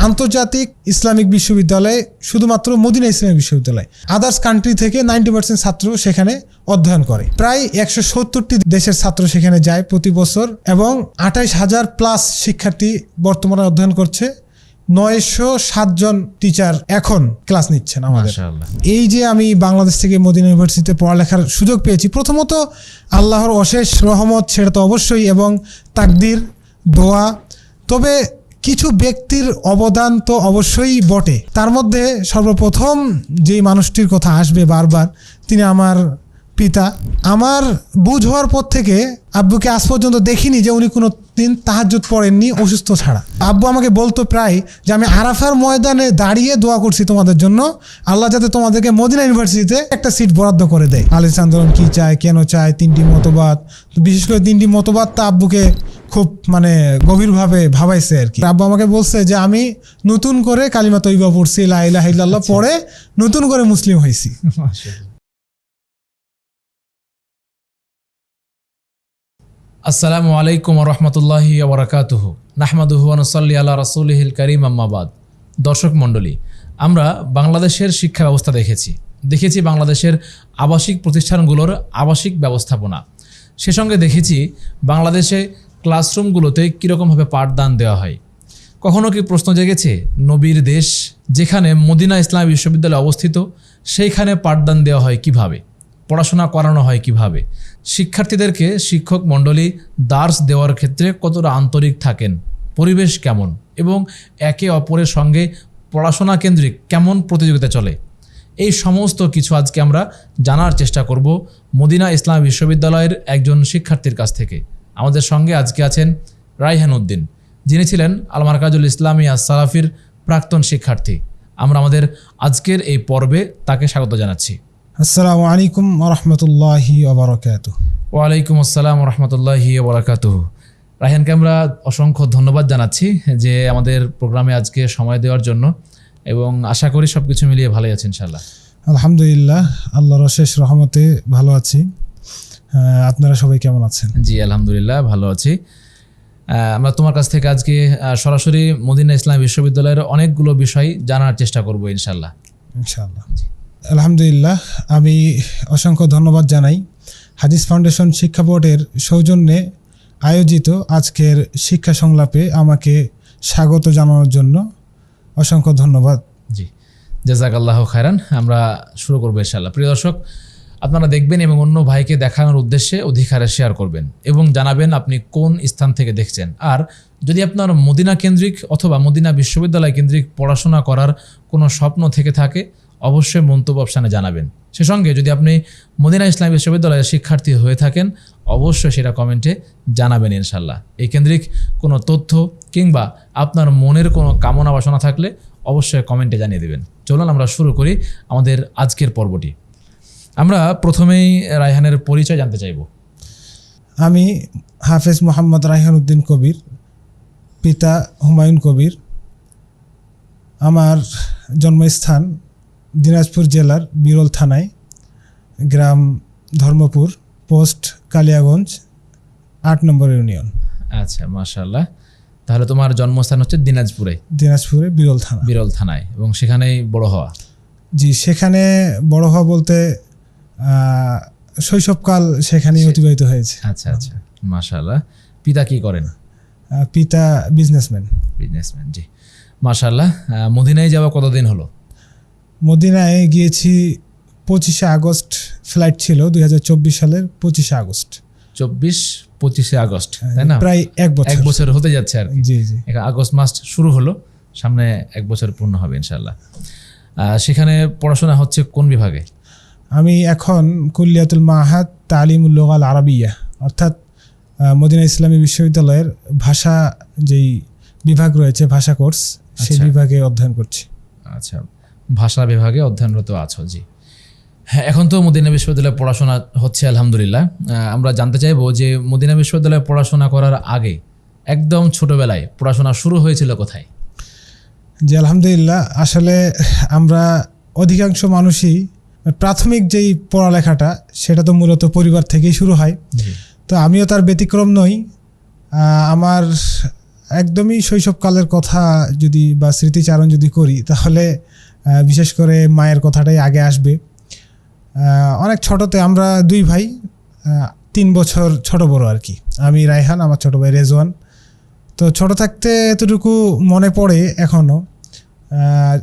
আন্তর্জাতিক ইসলামিক বিশ্ববিদ্যালয় শুধুমাত্র মদিনা ইসলামিক বিশ্ববিদ্যালয়, আদার্স কান্ট্রি থেকে 90% ছাত্র সেখানে অধ্যয়ন করে। প্রায় 170টি দেশের ছাত্র সেখানে যায় প্রতি বছর এবং 28,000 প্লাস শিক্ষার্থী বর্তমানে অধ্যয়ন করছে। 907 জন টিচার এখন ক্লাস নিচ্ছেন আমাদের। এই যে আমি বাংলাদেশ থেকে মদিনা ইউনিভার্সিটিতে পড়ালেখার সুযোগ পেয়েছি, প্রথমত আল্লাহর অশেষ রহমত, সেটা তো অবশ্যই, এবং তাকদির, দোয়া। তবে কিছু ব্যক্তির অবদান তো অবশ্যই বটে। তার মধ্যে সর্বপ্রথম যেই মানুষটির কথা আসবে বারবার, তিনি আমার পিতা। আমার বুঝ হওয়ার পর থেকে আব্বুকে আজ পর্যন্ত দেখিনি যে উনি কোনো দিন তাহাজ্জুদ পড়েননি অসুস্থ ছাড়া। আব্বু আমাকে বলতো প্রায় যে আমি আরাফার ময়দানে দাঁড়িয়ে দোয়া করছি তোমাদের জন্য, আল্লাহ যাতে তোমাদেরকে মদিনা ইউনিভার্সিটিতে একটা সিট বরাদ্দ করে দেয়। আলিস আন্দোলন কি চায়, কেন চায়, 3টি মতবাদ, বিশেষ করে 3টি মতবাদ তা আব্বুকে খুব গভীরভাবে ভাবাইছে আর কি। আব্বু আমাকে বলছে যে আমি নতুন করে কালিমা তয়্যিবা পড়ছি, লা ইলাহা ইল্লাল্লাহ পড়ে নতুন করে মুসলিম হয়েছি। আসসালামু আলাইকুম ওয়া রাহমাতুল্লাহি ওয়া বারাকাতুহু। নাহমাদুহু ওয়া নুসাল্লি আলা রাসূলিহিল কারীম, আম্মা বাদ। দর্শক মণ্ডলী, আমরা বাংলাদেশের শিক্ষা ব্যবস্থা দেখেছি বাংলাদেশের আবাসিক প্রতিষ্ঠানগুলোর আবাসিক ব্যবস্থাপনা। সে সঙ্গে দেখেছি বাংলাদেশে ক্লাসরুমগুলোতে কীরকমভাবে পাঠদান দেওয়া হয়। কখনো কি প্রশ্ন জেগেছে, নবীর দেশ যেখানে মদিনা ইসলামী বিশ্ববিদ্যালয় অবস্থিত, সেইখানে পাঠদান দেওয়া হয় কিভাবে, পড়াশোনা করানো হয় কিভাবে, শিক্ষার্থীদেরকে শিক্ষক মণ্ডলী দার্স দেওয়ার ক্ষেত্রে কতটা আন্তরিক থাকেন, পরিবেশ কেমন, এবং একে অপরের সঙ্গে পড়াশোনা কেন্দ্রিক কেমন প্রতিযোগিতা চলে, এই সমস্ত কিছু আজকে আমরা জানার চেষ্টা করব মদিনা ইসলামী বিশ্ববিদ্যালয়ের একজন শিক্ষার্থীর কাছ থেকে। আমাদের সঙ্গে আজকে আছেন রায়হান উদ্দিন, যিনি ছিলেন আল মারকাজুল ইসলামী আস-সালাফির প্রাক্তন শিক্ষার্থী। আমরা আমাদের আজকের এই পর্বে তাকে স্বাগত জানাচ্ছি। আসসালামু আলাইকুম ওয়া রাহমাতুল্লাহি ওয়া বারাকাতুহু। ওয়ালাইকুম আসসালাম ওয়া রাহমাতুল্লাহি ওয়া বারাকাতুহু। রায়হানকে আমরা অসংখ্য ধন্যবাদ জানাচ্ছি যে আমাদের প্রোগ্রামে আজকে সময় দেওয়ার জন্য, এবং আশা করি সব কিছু মিলিয়ে ভালোই আছেন ইনশাআল্লাহ। আলহামদুলিল্লাহ, আল্লাহর অশেষ রহমতে ভালো আছি। আপনারা সবাই কেমন আছেন? জি আলহামদুলিল্লাহ ভালো আছি। আমরা তোমার কাছ থেকে আজকে সরাসরি মদিনা ইসলামী বিশ্ববিদ্যালয়ের অনেকগুলো বিষয় জানার চেষ্টা করব ইনশাআল্লাহ। আলহামদুলিল্লাহ, আমি অসংখ্য ধন্যবাদ জানাই হাদিস ফাউন্ডেশন শিক্ষা বোর্ডের সৌজন্যে আয়োজিত আজকের শিক্ষা সংলাপে আমাকে স্বাগত জানানোর জন্য অসংখ্য ধন্যবাদ। জি জাযাকাল্লাহু খায়রান। আমরা শুরু করবো ইনশাআল্লাহ। প্রিয় দর্শক, আপনারা দেখবেন এবং অন্য ভাইকে দেখানোর উদ্দেশ্যে অধিকারে শেয়ার করবেন এবং জানাবেন আপনি কোন স্থান থেকে দেখছেন। আর যদি আপনার মদিনা কেন্দ্রিক অথবা মদিনা বিশ্ববিদ্যালয় কেন্দ্রিক পড়াশোনা করার কোনো স্বপ্ন থেকে থাকে, অবশ্যই মন্তব্য অপশানে জানাবেন। সে সঙ্গে যদি আপনি মদিনা ইসলামী বিশ্ববিদ্যালয়ের শিক্ষার্থী হয়ে থাকেন, অবশ্যই সেটা কমেন্টে জানাবেন ইনশাল্লাহ। এই কেন্দ্রিক কোনো তথ্য কিংবা আপনার মনের কোনো কামনা বাসনা থাকলে অবশ্যই কমেন্টে জানিয়ে দেবেন। চলুন আমরা শুরু করি আমাদের আজকের পর্বটি। আমরা প্রথমেই রায়হানের পরিচয় জানতে চাইব। আমি হাফেজ মোহাম্মদ রায়হান উদ্দিন কবির, পিতা হুমায়ুন কবির। আমার জন্মস্থান দিনাজপুর জেলার বিরল থানায়, গ্রাম ধর্মপুর, পোস্ট কালিয়াগঞ্জ, 8 নম্বর ইউনিয়ন। আচ্ছা, মাশাআল্লাহ। তাহলে তোমার জন্মস্থান হচ্ছে দিনাজপুরে বিরল থানায়, এবং সেখানেই বড় হওয়া? জি, সেখানে বড় হওয়া বলতে শৈশবকাল সেখানেই অতিবাহিত হয়েছে। আচ্ছা আচ্ছা, মাশাআল্লাহ। পিতা কি করেন? পিতা বিজনেসম্যান। জি, মাশাআল্লাহ। মদিনায় যাওয়া কতদিন হলো? মদিনায় গিয়েছি 25শে আগস্ট, ফ্লাইট ছিল 2024 সালের 25শে আগস্ট। 25শে আগস্ট, তাই না? প্রায় এক বছর হতে যাচ্ছে আর কি। জি জি, আগস্ট মাস শুরু হলো, সামনে 1 বছর পূর্ণ হবে ইনশাআল্লাহ। সেখানে পড়াশোনা হচ্ছে কোন বিভাগে? আমি এখন কুল্লিয়াতুল মাহাদ তালিমুল লুগাল আরাবিয়া, অর্থাৎ মদিনা ইসলামী বিশ্ববিদ্যালয়ের ভাষা যেই বিভাগ রয়েছে, ভাষা কোর্স, সেই বিভাগে অধ্যয়ন করছি। আচ্ছা, ভাষা বিভাগে অধ্যয়নরত আছো। জি হ্যাঁ, এখন তো মদিনা বিশ্ববিদ্যালয়ে পড়াশোনা হচ্ছে আলহামদুলিল্লাহ। আমরা জানতে চাইবো যে মদিনা বিশ্ববিদ্যালয়ে পড়াশোনা করার আগে একদম ছোটবেলায় পড়াশোনা শুরু হয়েছিল কোথায়? জি আলহামদুলিল্লাহ, আসলে আমরা অধিকাংশ মানুষই প্রাথমিক যেই পড়ালেখাটা সেটা তো মূলত পরিবার থেকেই শুরু হয়। তো আমিও তার ব্যতিক্রম নই। আমার একদমই শৈশবকালের কথা যদি বা স্মৃতিচারণ যদি করি তাহলে বিশেষ করে মায়ের কথাটাই আগে আসবে। অনেক ছোটতে আমরা 2 ভাই, 3 বছর ছোট বড় আর কি। আমি রায়হান, আমার ছোট ভাই রেজওয়ান। তো ছোট থাকতে এতটুকু মনে পড়ে এখনও,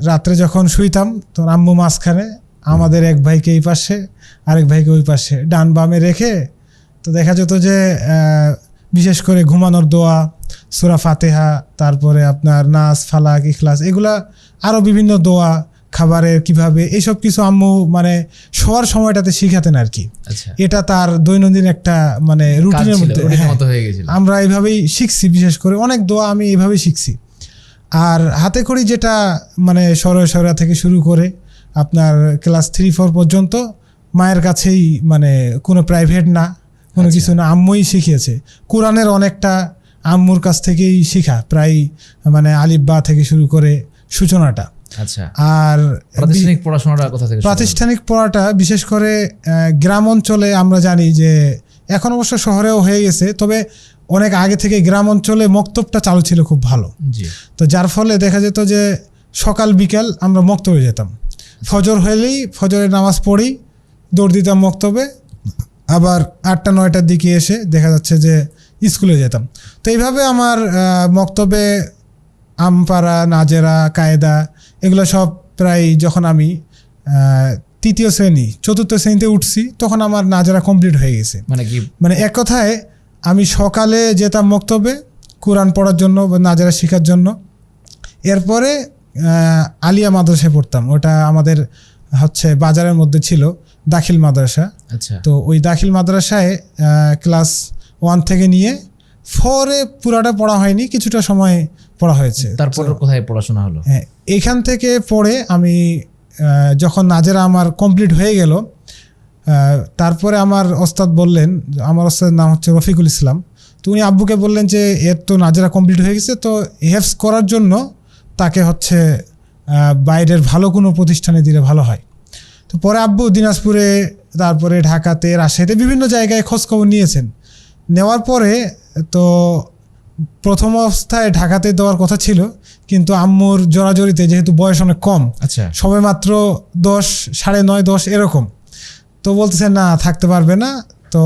রাত্রে যখন শুইতাম তো আম্মু মাঝখানে, আমাদের এক ভাইকে এই পাশে আরেক ভাইকে ওই পাশে, ডান বামে রেখে তো দেখা যেত যে বিশেষ করে ঘুমানোর দোয়া, সূরা ফাতিহা, তারপরে আপনার নাস, ফালাক, ইখলাস, এগুলা আরও বিভিন্ন দোয়া, খাবারের কিভাবে, এইসব কিছু আম্মু মানে শোয়ার সময়টাতে শিখাতেন আর কি। আচ্ছা, এটা তার দৈনন্দিন একটা মানে রুটিনের মধ্যে হয়ে গেছিল। আমরা এইভাবেই শিখছি, বিশেষ করে অনেক দোয়া আমি এইভাবেই শিখছি। আর হাতে খড়ি যেটা মানে সরা থেকে শুরু করে আপনার ক্লাস 3-4 পর্যন্ত মায়ের কাছেই, মানে কোনো প্রাইভেট না, কোনো কিছু না, আম্মুই শিখিয়েছে। কোরআনের অনেকটা আম্মুর কাছ থেকেই শিখা, প্রায় মানে আলিফ বা থেকে শুরু করে সূচনাটা। আচ্ছা, আর প্রাতিষ্ঠানিক পড়াশোনাটা কোথা থেকে? প্রাতিষ্ঠানিক পড়াটা বিশেষ করে গ্রাম অঞ্চলে আমরা জানি যে, এখন অবশ্য শহরেও হয়ে গেছে, তবে অনেক আগে থেকে গ্রাম অঞ্চলে মক্তবটা চালু ছিল খুব ভালো। তো যার ফলে দেখা যেত যে সকাল বিকাল আমরা মক্তবে যেতাম। ফজর হলেই ফজরের নামাজ পড়েই দৌড় দিতাম মক্তবে, আবার 8টা-9টার দিকে এসে দেখা যাচ্ছে যে স্কুলে যেতাম। তো এইভাবে আমার মক্তবে আমপাড়া, নাজেরা, কায়দা, এগুলো সব প্রায় যখন আমি 3য় শ্রেণী 4র্থ শ্রেণীতে উঠছি তখন আমার নাজেরা কমপ্লিট হয়ে গেছে। মানে কি, মানে এক কথায় আমি সকালে যেতাম মক্তবে কোরআন পড়ার জন্য বা নাজেরা শেখার জন্য। এরপরে আলিয়া মাদ্রাসায় পড়তাম, ওটা আমাদের হচ্ছে বাজারের মধ্যে ছিল, দাখিল মাদ্রাসা। আচ্ছা, তো ওই দাখিল মাদ্রাসায় ক্লাস 1 থেকে নিয়ে 4-এ পুরাটা পড়া হয়নি, কিছুটা সময় পড়া হয়েছে। তারপর কোথায় পড়াশোনা হলো? হ্যাঁ, এখান থেকে পড়ে আমি যখন নাজেরা আমার কমপ্লিট হয়ে গেল, তারপরে আমার ওস্তাদ বললেন, আমার ওস্তাদের নাম হচ্ছে রফিকুল ইসলাম, তো উনি আব্বুকে বললেন যে এর তো নাজেরা কমপ্লিট হয়ে গেছে, তো হেফজ করার জন্য তাকে হচ্ছে বাইরের ভালো কোনো প্রতিষ্ঠানে দিলে ভালো হয়। তো পরে আব্বু দিনাজপুরে, তারপরে ঢাকাতে, রাজশাহীতে বিভিন্ন জায়গায় খোঁজখবর নিয়েছেন। নেওয়ার পরে তো প্রথম অবস্থায় ঢাকাতে দেওয়ার কথা ছিল, কিন্তু আম্মুর জোরাজোরিতে, যেহেতু বয়স অনেক কম, আচ্ছা, সবে মাত্র 10, 9.5, 10 এরকম, তো বলতেছে না থাকতে পারবে না। তো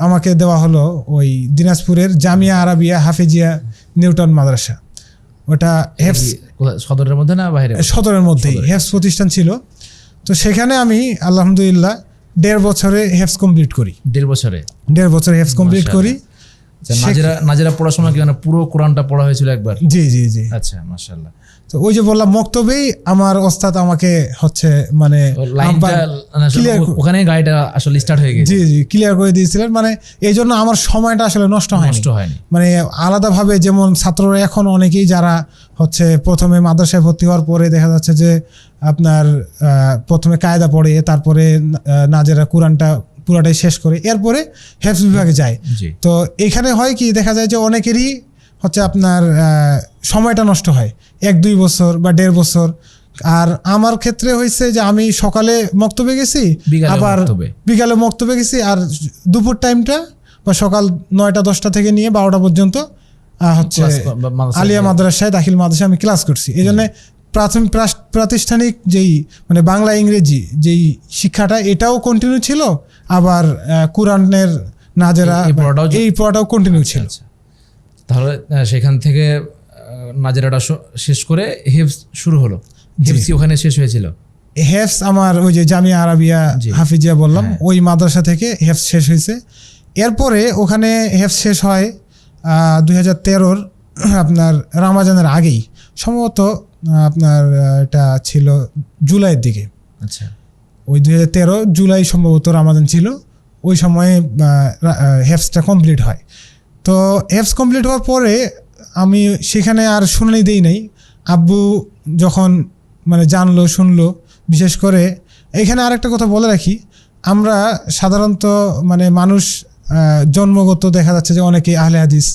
আমাকে দেওয়া হলো ওই দিনাজপুরের জামিয়া আরাবিয়া হাফিজিয়া নিউটন মাদ্রাসা। ওটা হেফস সদরের মধ্যে না বাইরে? সদরের মধ্যেই হেফস প্রতিষ্ঠান ছিল। তো সেখানে আমি আলহামদুলিল্লাহ 1.5 বছরে হেফস কমপ্লিট করি। 1.5 বছরে হেফস কমপ্লিট করি। নাজেরা পড়াশোনা কি মানে পুরো কোরআনটা পড়া হয়েছিল একবার? জি জি জি। আচ্ছা, মাশাআল্লাহ। তো ওই যে বললাম মক্তবেই আমার ওস্তাদ আমাকে হচ্ছে মানে ওখানে গাড়িটা আসলে স্টার্ট হয়ে গেছে। জি জি, ক্লিয়ার করে দিয়েছিলেন। মানে এই জন্য আমার সময়টা আসলে নষ্ট হয়নি। মানে আলাদাভাবে যেমন ছাত্ররা এখন অনেকেই যারা হচ্ছে প্রথমে মাদ্রাসায় ভর্তি হওয়ার পরে দেখা যাচ্ছে যে আপনার প্রথমে কায়দা পড়ে, তারপরে নাজেরা কোরআনটা পুরাটাই শেষ করে এরপরে হেফজ বিভাগে যায়। তো এখানে হয় কি, দেখা যায় যে অনেকেরই হচ্ছে আপনার সময়টা নষ্ট হয় 1-2 বছর বা 1.5 বছর। আর আমার ক্ষেত্রে হয়েছে যে আমি সকালে মক্তবে গেছি, আবার বিকালে মক্তবে গেছি, আর দুপুর টাইমটা বা সকাল 9টা-10টা থেকে নিয়ে 12টা পর্যন্ত হচ্ছে আলিয়া মাদ্রাসায় দাখিল মাদ্রাসায় আমি ক্লাস করছি। এই জন্য প্রাতিষ্ঠানিক যেই মানে বাংলা ইংরেজি যেই শিক্ষাটা এটাও কন্টিনিউ ছিল, আবার কোরআনের নাজেরা এই পড়াটাও কন্টিনিউ ছিল। তাহলে সেখান থেকে নাজেরাটা শেষ করে হেফজ শুরু হলো। হেফজি ওখানে শেষ হয়েছিল? হেফজ আমার ওই যে জামিয়া আরাবিয়া হাফিজিয়া বললাম, ওই মাদ্রাসা থেকে হেফজ শেষ হয়েছে। এরপরে ওখানে হেফজ শেষ হয় 2013-র আপনার রামাজানের আগেই, সম্ভবত আপনার এটা ছিল জুলাইয়ের দিকে। আচ্ছা, ওই 2013 জুলাই সম্ভবত রামাজান ছিল, ওই সময়ে হেফজটা কমপ্লিট হয়। তো হেফজ কমপ্লিট হওয়ার পরে আমি সেখানে আর শুনানি দেই নাই। আব্বু যখন মানে জানলো, শুনলো, বিশেষ করে এখানে আরেকটা কথা বলে রাখি, আমরা সাধারণত মানে মানুষ জন্মগত দেখা যাচ্ছে যে অনেকে আহলে হাদিস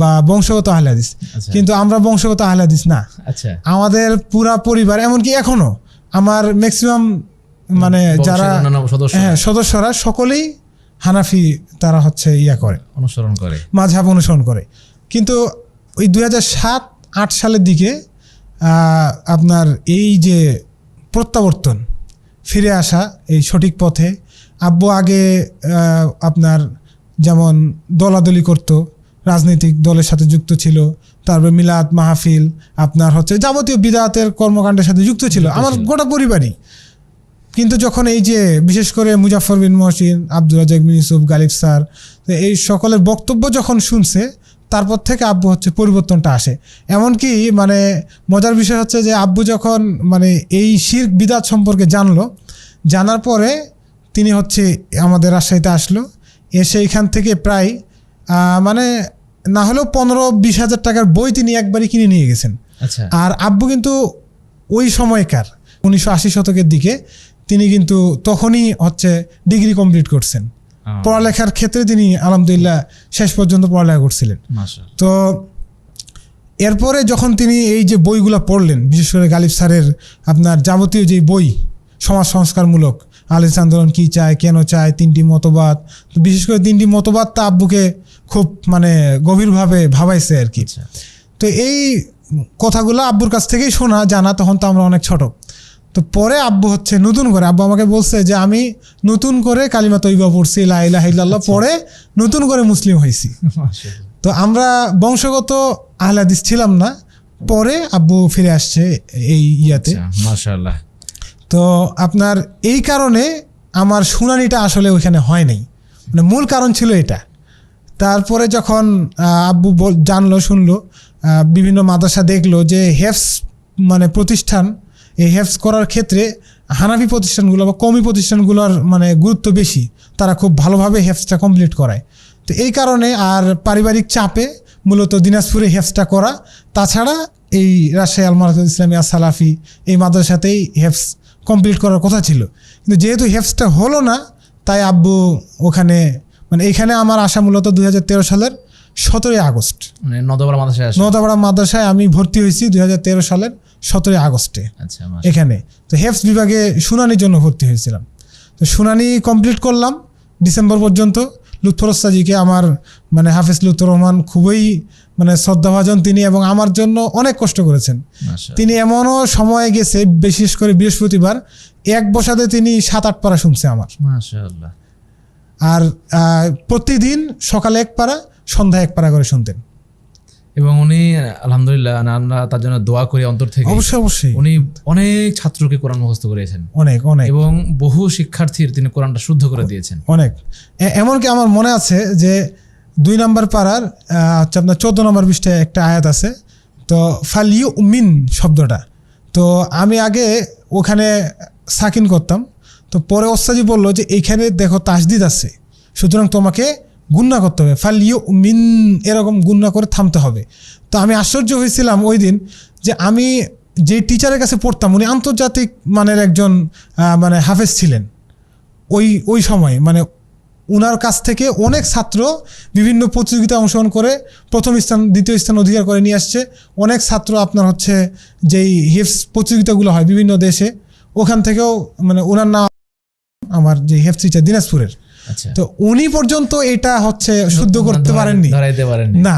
বা বংশগত আহলে হাদিস, কিন্তু আমরা বংশগত আহলে হাদিস না। আমাদের পুরা পরিবার, এমনকি এখনো আমার ম্যাক্সিমাম মানে যারা সদস্যরা সকলেই হানাফি, তারা হচ্ছে অনুসরণ করে, মাযহাব অনুসরণ করে। কিন্তু ওই 2007-8 সালের দিকে আপনার এই যে প্রত্যাবর্তন, ফিরে আসা এই সঠিক পথে, আব্বু আগে আপনার যেমন দলাদলি করতো, রাজনৈতিক দলের সাথে যুক্ত ছিল, তারপর মিলাদ মাহফিল, আপনার হচ্ছে যাবতীয় বিদআতের কর্মকাণ্ডের সাথে যুক্ত ছিল আমার গোটা পরিবারই। কিন্তু যখন এই যে বিশেষ করে মুজাফফর বিন মহসিন, আব্দুল রাজ্জাক বিন ইউসুফ, গালিব স্যার, তো এই সকলের বক্তব্য যখন শুনছে, তারপর থেকে আব্বু হচ্ছে পরিবর্তনটা আসে। এমনকি মানে মজার বিষয় হচ্ছে যে আব্বু যখন মানে এই শিরক বিদআত সম্পর্কে জানার পরে তিনি হচ্ছে আমাদের রাজশাহীতে আসলো, এসে এখান থেকে প্রায় মানে না হলেও 15-20 হাজার টাকার বই তিনি একবারই কিনে নিয়ে গেছেন। আচ্ছা। আর আব্বু কিন্তু ওই সময়কার 1980 শতকের দিকে তিনি কিন্তু তখনই হচ্ছে ডিগ্রি কমপ্লিট করছেন। পড়ালেখার ক্ষেত্রে তিনি আলহামদুলিল্লাহ শেষ পর্যন্ত পড়ালেখা করছিলেন। তো এরপরে যখন তিনি এই যে বইগুলো পড়লেন, বিশেষ করে গালিব স্যারের আপনার যাবতীয় যে বই সমাজ সংস্কারমূলক, আলিস আন্দোলন কী চায়, কেন চায়, 3টি মতবাদ, তো বিশেষ করে 3টি মতবাদটা আব্বুকে খুব মানে গভীরভাবে ভাবাইছে আর কি। তো এই কথাগুলো আব্বুর কাছ থেকেই শোনা জানা, তখন তো আমরা অনেক ছোট। তো পরে আব্বু হচ্ছে নতুন করে, আব্বু আমাকে বলছে যে আমি নতুন করে কালিমা তৈবা পড়ছি, লা ইলাহা ইল্লাল্লাহ পড়ে নতুন করে মুসলিম হয়েছি। তো আমরা বংশগত আহলে হাদিস ছিলাম না, পরে আব্বু ফিরে আসছে এই ইয়াতে। মাশাআল্লাহ। তো আপনার এই কারণে আমার শুনানিটা আসলে ওইখানে হয় নাই, মানে মূল কারণ ছিল এটা। তারপরে যখন আব্বু জানলো, শুনলো, বিভিন্ন মাদ্রাসা দেখলো যে হেফস মানে প্রতিষ্ঠান, এই হেফস করার ক্ষেত্রে হানাফি প্রতিষ্ঠানগুলো বা কওমি প্রতিষ্ঠানগুলোর মানে গুরুত্ব বেশি, তারা খুব ভালোভাবে হেফসটা কমপ্লিট করায়। তো এই কারণে আর পারিবারিক চাপে মূলত দিনাজপুরে হেফসটা করা, তাছাড়া এই রাজশাহী আল মারাতুল ইসলামিয়া সালাফি এই মাদ্রাসাতেই হেফস কমপ্লিট করার কথা ছিল। কিন্তু যেহেতু হেফসটা হলো না, তাই আব্বু ওখানে মানে এইখানে আমার আসা মূলত 2013 সালের 17 আগস্ট, মানে নদাপাড়া মাদ্রাসায় আমি ভর্তি হয়েছি 2013 সালের 17 আগস্টে। আচ্ছা। এখানে তো হেফস বিভাগে শুনানির জন্য ভর্তি হয়েছিলাম। তো শুনানি কমপ্লিট করলাম ডিসেম্বর পর্যন্ত। লুৎফর ওস্তাদজিকে আমার মানে হাফেজ লুৎফর রহমান খুবই মানে শ্রদ্ধাভাজন তিনি, এবং আমার জন্য অনেক কষ্ট করেছেন তিনি। এমনও সময় গেছে, বিশেষ করে বৃহস্পতিবার এক বসাতে তিনি 7-8 পারা শুনছে আমার। মাশাআল্লাহ। আর প্রতিদিন সকালে 1 পারা, সন্ধ্যায় 1 পারা করে শুনতেন। এবং উনি আলহামদুলিল্লাহ, আমরা তার জন্য দোয়া করি অন্তর থেকে। অবশ্যই উনি অনেক ছাত্রকে কোরআন মুখস্থ করিয়েছেন, অনেক এবং বহু শিক্ষার্থীর তিনি কোরআনটা শুদ্ধ করে দিয়েছেন অনেক। এমনকি আমার মনে আছে যে 2 নম্বর পাড়ার হচ্ছে আপনার 14 নম্বর পৃষ্ঠায় একটা আয়াত আছে, তো ফালিউ মিন শব্দটা, তো আমি আগে ওখানে সাকিন করতাম, তো পরে ওস্তাজি বললো যে এইখানে দেখো তাসদিদ আছে, সুতরাং তোমাকে গুন্না করতে হবে, ফালিউ মিন এরকম গুন্না করে থামতে হবে। তো আমি আশ্চর্য হয়েছিলাম ওই দিন যে আমি যে টিচারের কাছে পড়তাম উনি আন্তর্জাতিক মানের একজন মানে হাফেজ ছিলেন ওই সময়, মানে উনার কাছ থেকে অনেক ছাত্র বিভিন্ন প্রতিযোগিতায় অংশগ্রহণ করে প্রথম স্থান, দ্বিতীয় স্থান অধিকার করে নিয়ে আসছে। অনেক ছাত্র আপনার হচ্ছে যেই হেফস প্রতিযোগিতাগুলো হয় বিভিন্ন দেশে, ওখান থেকেও মানে ওনার নাম আমার যে হেফস টিচার দিনাজপুরের, তো উনি পর্যন্ত এটা হচ্ছে শুদ্ধ করতে পারেননি না।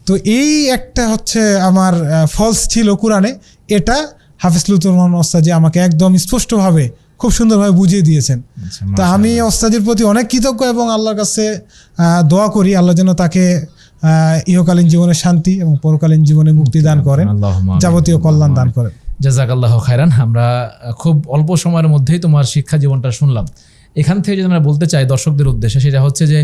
তো এই একটা হচ্ছে আমার ফলস ছিল কোরআনে, এটা হাফেজ লুৎফর রহমান ওস্তাদ আমাকে একদম স্পষ্টভাবে খুব সুন্দরভাবে বুঝিয়ে দিয়েছেন। তা আমি ওস্তাদের প্রতি অনেক কৃতজ্ঞ এবং আল্লাহর কাছে দোয়া করি আল্লাহ যেন তাকে ইহকালীন জীবনে শান্তি এবং পরকালীন জীবনে মুক্তি দান করেন, যাবতীয় কল্যাণ দান করেন। জাযাকাল্লাহু খায়রান। আমরা খুব অল্প সময়ের মধ্যেই তোমার শিক্ষা জীবনটা শুনলাম। এখান থেকে যদি আমরা বলতে চাই দর্শকদের উদ্দেশ্যে, সেটা হচ্ছে যে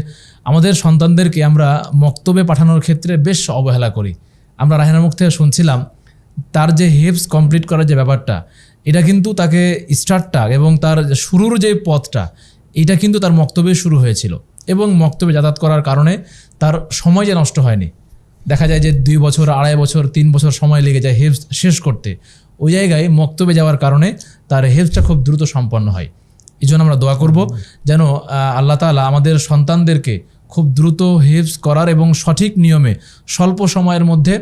আমাদের সন্তানদেরকে আমরা মক্তবে পাঠানোর ক্ষেত্রে বেশ অবহেলা করি। আমরা রাহেনার মুখ থেকে শুনছিলাম তার যে হেফস কমপ্লিট করার যে ব্যাপারটা, এটা কিন্তু তাকে স্টার্টটা এবং তার শুরুর যে পথটা, এটা কিন্তু তার মক্তবে শুরু হয়েছিল এবং মক্তবে যাতায়াত করার কারণে তার সময় যে নষ্ট হয়নি। দেখা যায় যে 2 বছর, 2.5 বছর, 3 বছর সময় লেগে যায় হেফস শেষ করতে। ওই জায়গায় মক্তবে যাওয়ার কারণে তার হেফসটা খুব দ্রুত সম্পন্ন হয়। এই জন্য আমরা দোয়া করব যেন আল্লাহ তাআলা আমাদের সন্তানদেরকে খুব দ্রুত হেফস করার এবং সঠিক নিয়মে স্বল্প সময়ের মধ্যে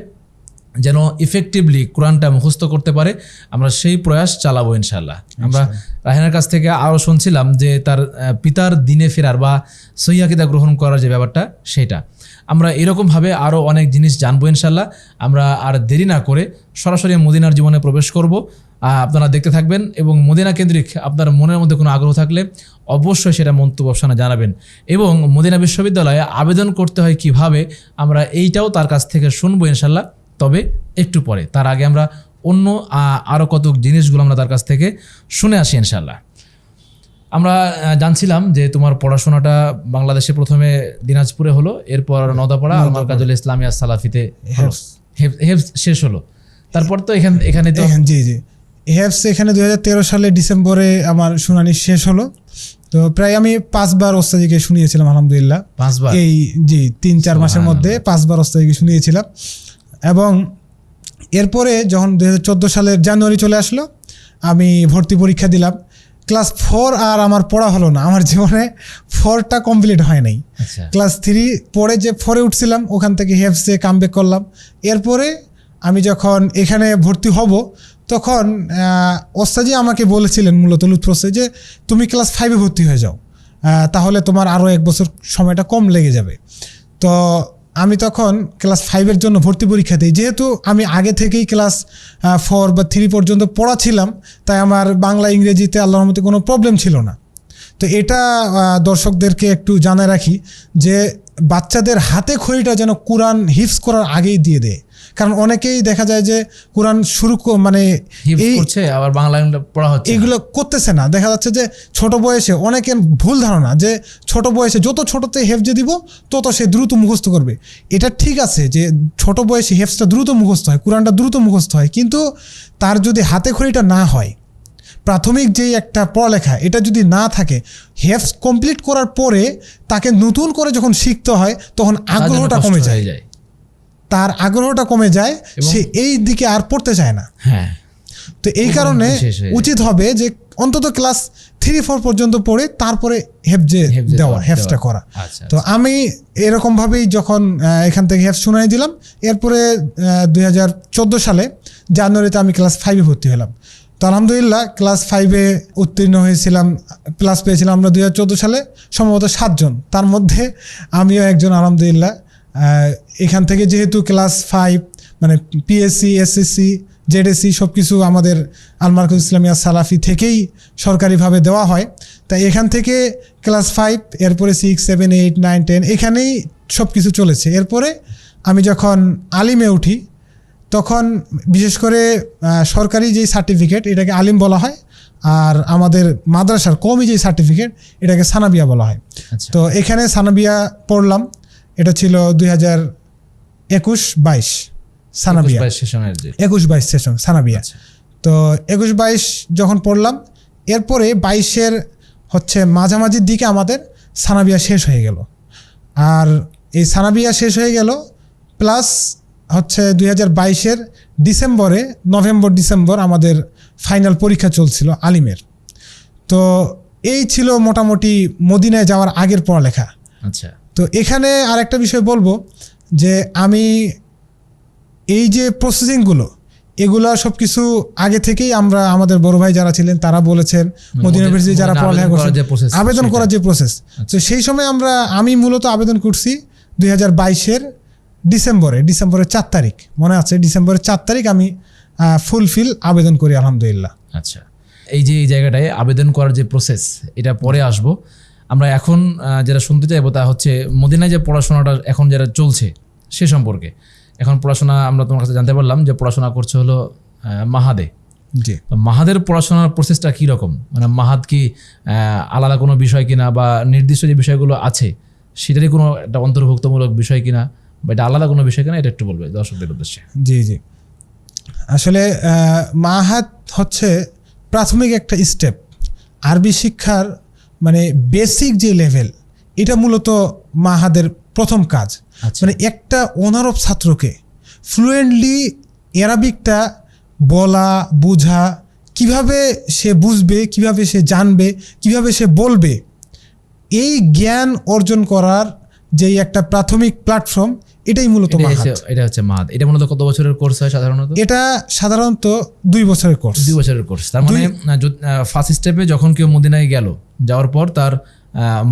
যেন ইফেক্টিভলি কোরআনটা মুখস্থ করতে পারে, আমরা সেই প্রয়াস চালাবো ইনশাআল্লাহ। আমরা রাহেনার কাছ থেকে আরও শুনছিলাম যে তার পিতার দিনে ফেরার বা সহিহ আকীদা গ্রহণ করার যে ব্যাপারটা, সেটা আমরা এরকমভাবে আরও অনেক জিনিস জানবো ইনশাল্লাহ। আমরা আর দেরি না করে সরাসরি মদিনার জীবনে প্রবেশ করব। আপনারা দেখতে থাকবেন এবং মদিনা কেন্দ্রিক আপনার মনের মধ্যে কোনো আগ্রহ থাকলে অবশ্যই সেটা মন্তব্য অপশনে জানাবেন। এবং মদিনা বিশ্ববিদ্যালয়ে আবেদন করতে হয় কিভাবে, আমরা এইটাও তার কাছ থেকে শুনবো ইনশাল্লাহ, তবে একটু পরে। তার আগে আমরা অন্য আরও কত জিনিসগুলো আমরা তার কাছ থেকে শুনে আসি ইনশাল্লাহ। আমরা জানছিলাম যে তোমার পড়াশোনাটা বাংলাদেশে প্রথমে দিনাজপুরে হলো, এরপর নওদাপাড়া আল মারকাজুল ইসলামিয়া সালাফিতে হেফজ শেষ হলো। তারপর তো এখানে তো জি জি হেফস এখানে 2013 সালে ডিসেম্বরে আমার শুনানি শেষ হলো। তো প্রায় আমি 5 বার ওস্তাদিকে শুনিয়েছিলাম আলহামদুলিল্লাহ। 5 বার? এই জি 3-4 মাসের মধ্যে 5 বার ওস্তাদিকে শুনিয়েছিলাম। এবং এরপরে যখন 2014 সালের জানুয়ারি চলে আসলো, আমি ভর্তি পরীক্ষা দিলাম। ক্লাস 4 আর আমার পড়া হলো না, আমার জীবনে 4টা কমপ্লিট হয় নাই। আচ্ছা। ক্লাস 3 পরে যে 4-এ উঠছিলাম, ওখান থেকে হেফসে কামব্যাক করলাম। এরপরে আমি যখন এখানে ভর্তি হব, তখন ওস্তাজি আমাকে বলেছিলেন মূলত লুৎফরসে যে তুমি ক্লাস 5-এ ভর্তি হয়ে যাও, তাহলে তোমার আরও 1 বছর সময়টা কম লেগে যাবে। তো আমি তখন ক্লাস 5-এর জন্য ভর্তি পরীক্ষা দিই। যেহেতু আমি আগে থেকেই ক্লাস 4 বা 3 পর্যন্ত পড়া ছিলাম, তাই আমার বাংলা ইংরেজিতে আল্লাহর রহমতে কোনো প্রবলেম ছিল না। তো এটা দর্শকদেরকে একটু জানায় রাখি যে বাচ্চাদের হাতে খড়িটা যেন কোরআন হিফজ করার আগেই দিয়ে দেয়। কারণ অনেকেই দেখা যায় যে কোরআন মানে এই করছে, আবার বাংলা পড়া হচ্ছে, এগুলো করতেছে না। দেখা যাচ্ছে যে ছোট বয়সে অনেকের ভুল ধারণা যে ছোট বয়সে যত ছোটতে হেফজে দিব তত সে দ্রুত মুখস্থ করবে। এটা ঠিক আছে যে ছোট বয়সে হেফজটা দ্রুত মুখস্থ হয়, কোরআনটা দ্রুত মুখস্থ হয়, কিন্তু তার যদি হাতে খড়িটা না হয়, প্রাথমিক যেই একটা পড়ালেখা এটা যদি না থাকে, হেফজ কমপ্লিট করার পরে তাকে নতুন করে যখন শিখতে হয় তখন আগ্রহটা কমে যায়, তার আগ্রহটা কমে যায়, সে এই দিকে আর পড়তে চায় না। হ্যাঁ। তো এই কারণে উচিত হবে যে অন্তত ক্লাস 3-4 পর্যন্ত পড়ে তারপরে হেফজটা করা। তো আমি এরকমভাবেই যখন এখান থেকে হেফজ শুনাই দিলাম, এরপরে 2014 সালে জানুয়ারিতে আমি ক্লাস 5-এ ভর্তি হলাম। তো আলহামদুলিল্লাহ ক্লাস 5-এ উত্তীর্ণ হয়েছিলাম, প্লাস পেয়েছিলাম আমরা 2014 সালে সম্ভবত 7 জন, তার মধ্যে আমিও একজন আলহামদুলিল্লাহ। এখান থেকে যেহেতু ক্লাস 5 মানে পিএসসি, এসএসসি, জেডএসসি সব কিছু আমাদের আল মারকাজুল ইসলামিয়া সালাফি থেকেই সরকারিভাবে দেওয়া হয়, তাই এখান থেকে ক্লাস 5, এরপরে 6, 7, 8, 9, 10 এখানেই সব কিছু চলেছে। এরপরে আমি যখন আলিমে উঠি, তখন বিশেষ করে সরকারি যেই সার্টিফিকেট এটাকে আলিম বলা হয়, আর আমাদের মাদ্রাসার কওমি যেই সার্টিফিকেট এটাকে সানাবিয়া বলা হয়। তো এখানে সানাবিয়া পড়লাম, এটা ছিল 2021-22 সানাবিয়া, 21-22 সেশন সানাবিয়া। তো 21-22 যখন পড়লাম, এরপরে 22-এর মাঝামাঝির দিকে আমাদের সানাবিয়া শেষ হয়ে গেল। আর এই সানাবিয়া শেষ হয়ে গেল প্লাস 2022-এর নভেম্বর-ডিসেম্বর আমাদের ফাইনাল পরীক্ষা চলছিল আলিমের। তো এই ছিল মোটামুটি মদিনায় যাওয়ার আগের পড়ালেখা। আচ্ছা। তো এখানে আর একটা বিষয় বলবো যে আমি এই যে প্রসেসিংগুলো এগুলো সব কিছু আগে থেকেই আমরা আমাদের বড় ভাই যারা ছিলেন তারা বলেছেন, মদিনা ইউনিভার্সিটি যারা পড়ালেখা করছেন, আবেদন করার যে প্রসেস, তো সেই সময় আমি মূলত আবেদন করছি 2022-এর ডিসেম্বরের 4 তারিখ মনে আছে, ডিসেম্বরের 4 তারিখ আমি ফুলফিল আবেদন করি আলহামদুলিল্লাহ। আচ্ছা, এই যে এই জায়গাটায় আবেদন করার যে প্রসেস এটা পরে আসবো। আমরা এখন যেটা শুনতে চাইবো তা হচ্ছে মদিনায় যে পড়াশোনাটা এখন যেটা চলছে সে সম্পর্কে। এখন পড়াশোনা আমরা তোমার কাছে জানতে পারলাম যে পড়াশোনা করছে হলো মাহাদে। জি। মাহাদের পড়াশোনার প্রসেসটা কী রকম, মানে মাহাদ কি আলাদা কোনো বিষয় কিনা বা নির্দিষ্ট যে বিষয়গুলো আছে সেটারই কোনো একটা অন্তর্ভুক্তমূলক বিষয় কিনা বা এটা আলাদা কোনো বিষয় কিনা, এটা একটু বলবে দর্শকদের উদ্দেশ্যে। জি জি, আসলে মাহাদ প্রাথমিক একটা স্টেপ, আরবি শিক্ষার মানে বেসিক যে লেভেল, এটা মূলত মাহাদের প্রথম কাজ। মানে একটা অনারব ছাত্রকে ফ্লুয়েন্টলি অ্যারাবিকটা বলা বোঝা, কিভাবে সে বুঝবে, কিভাবে সে জানবে, কিভাবে সে বলবে, এই জ্ঞান অর্জন করার যেই একটা প্রাথমিক প্ল্যাটফর্ম, এটাই মূলত মাহাদ। এটা হচ্ছে মাহাদ। এটা মূলত কত বছরের কোর্স হয় সাধারণত? এটা সাধারণত 2 বছরের কোর্স। 2 বছরের কোর্স। তার মানে ফার্স্ট স্টেপে যখন কেউ মদিনায় যাওয়ার পর তার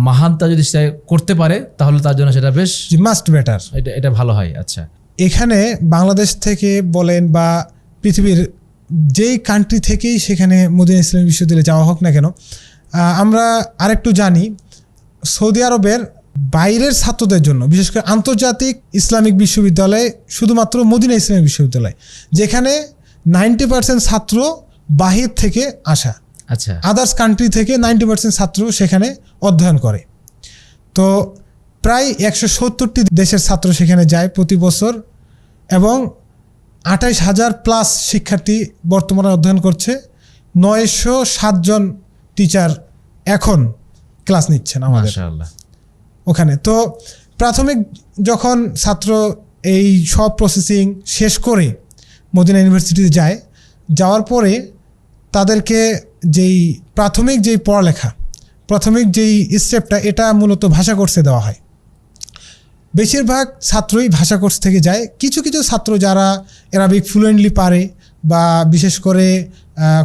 মাহাদটা যদি সে করতে পারে তাহলে তার জন্য সেটা বেশ মাস্ট বেটার। এটা ভালো হয়। আচ্ছা, এখানে বাংলাদেশ থেকে বলেন বা পৃথিবীর যেই কান্ট্রি থেকেই সেখানে মদিনা ইসলামী বিশ্ববিদ্যালয়ে যাওয়া হোক না কেন, আমরা আরেকটু জানি সৌদি আরবের বাইরের ছাত্রদের জন্য, বিশেষ করে আন্তর্জাতিক ইসলামিক বিশ্ববিদ্যালয় শুধুমাত্র মদিনা ইসলামী বিশ্ববিদ্যালয়, যেখানে 90% ছাত্র বাহির থেকে আসা। আচ্ছা, আদার্স কান্ট্রি থেকে 90% ছাত্র সেখানে অধ্যয়ন করে। তো প্রায় 170টি দেশের ছাত্র সেখানে যায় প্রতি বছর, এবং 28,000 প্লাস শিক্ষার্থী বর্তমানে অধ্যয়ন করছে। 907 জন টিচার এখন ক্লাস নিচ্ছেন আমাদের মাশাআল্লাহ ওখানে। তো প্রাথমিক যখন ছাত্র এই সব প্রসেসিং শেষ করে মদিনা ইউনিভার্সিটিতে যায়, যাওয়ার পরে তাদেরকে যেই প্রাথমিক যেই পড়ালেখা, প্রাথমিক যেই স্টেপটা, এটা মূলত ভাষা কোর্সে দেওয়া হয়। বেশিরভাগ ছাত্রই ভাষা কোর্স থেকে যায়। কিছু কিছু ছাত্র যারা অ্যারাবিক ফ্লুয়েন্টলি পারে বা বিশেষ করে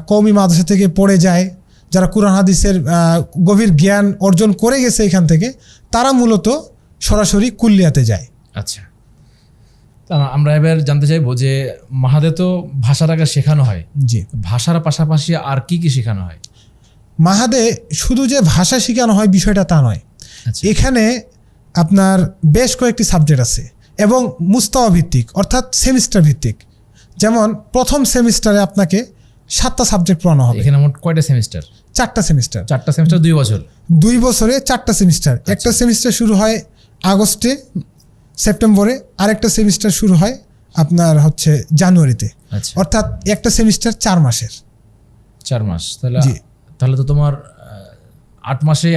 কওমি মাদ্রাসা থেকে পড়ে যায়, যারা কুরআন হাদিসের গভীর জ্ঞান অর্জন করে গেছে এখান থেকে, তারা মূলত সরাসরি কুল্লিয়াতে যায়। আচ্ছা, আমরা এবার জানতে চাইবো যে মাহাদে তো ভাষাটাকে শেখানো হয়, জি, ভাষার পাশাপাশি আর কি কি শেখানো হয়? মাহাদে শুধু যে ভাষা শেখানো হয় বিষয়টা তা নয়। আচ্ছা, এখানে আপনার বেশ কয়েকটি সাবজেক্ট আছে এবং মুস্তাওয়া ভিত্তিক, অর্থাৎ সেমিস্টার ভিত্তিক। যেমন প্রথম সেমিস্টারে আপনাকে 7টা সাবজেক্ট পড়ানো হবে। এখানে মোট কয়টা সেমিস্টার? 4টা সেমিস্টার। 4টা সেমিস্টার 2 বছর। 2 বছরে 4টা সেমিস্টার। একটা সেমিস্টার শুরু হয় আগস্টে, সেপ্টেম্বরে, আরেকটা সেমিস্টার শুরু হয় আপনার হচ্ছে জানুয়ারিতে। আচ্ছা, অর্থাৎ একটা সেমিস্টার 4 মাসের। 4 মাস। জি, তাহলে তো তোমার 8 মাসে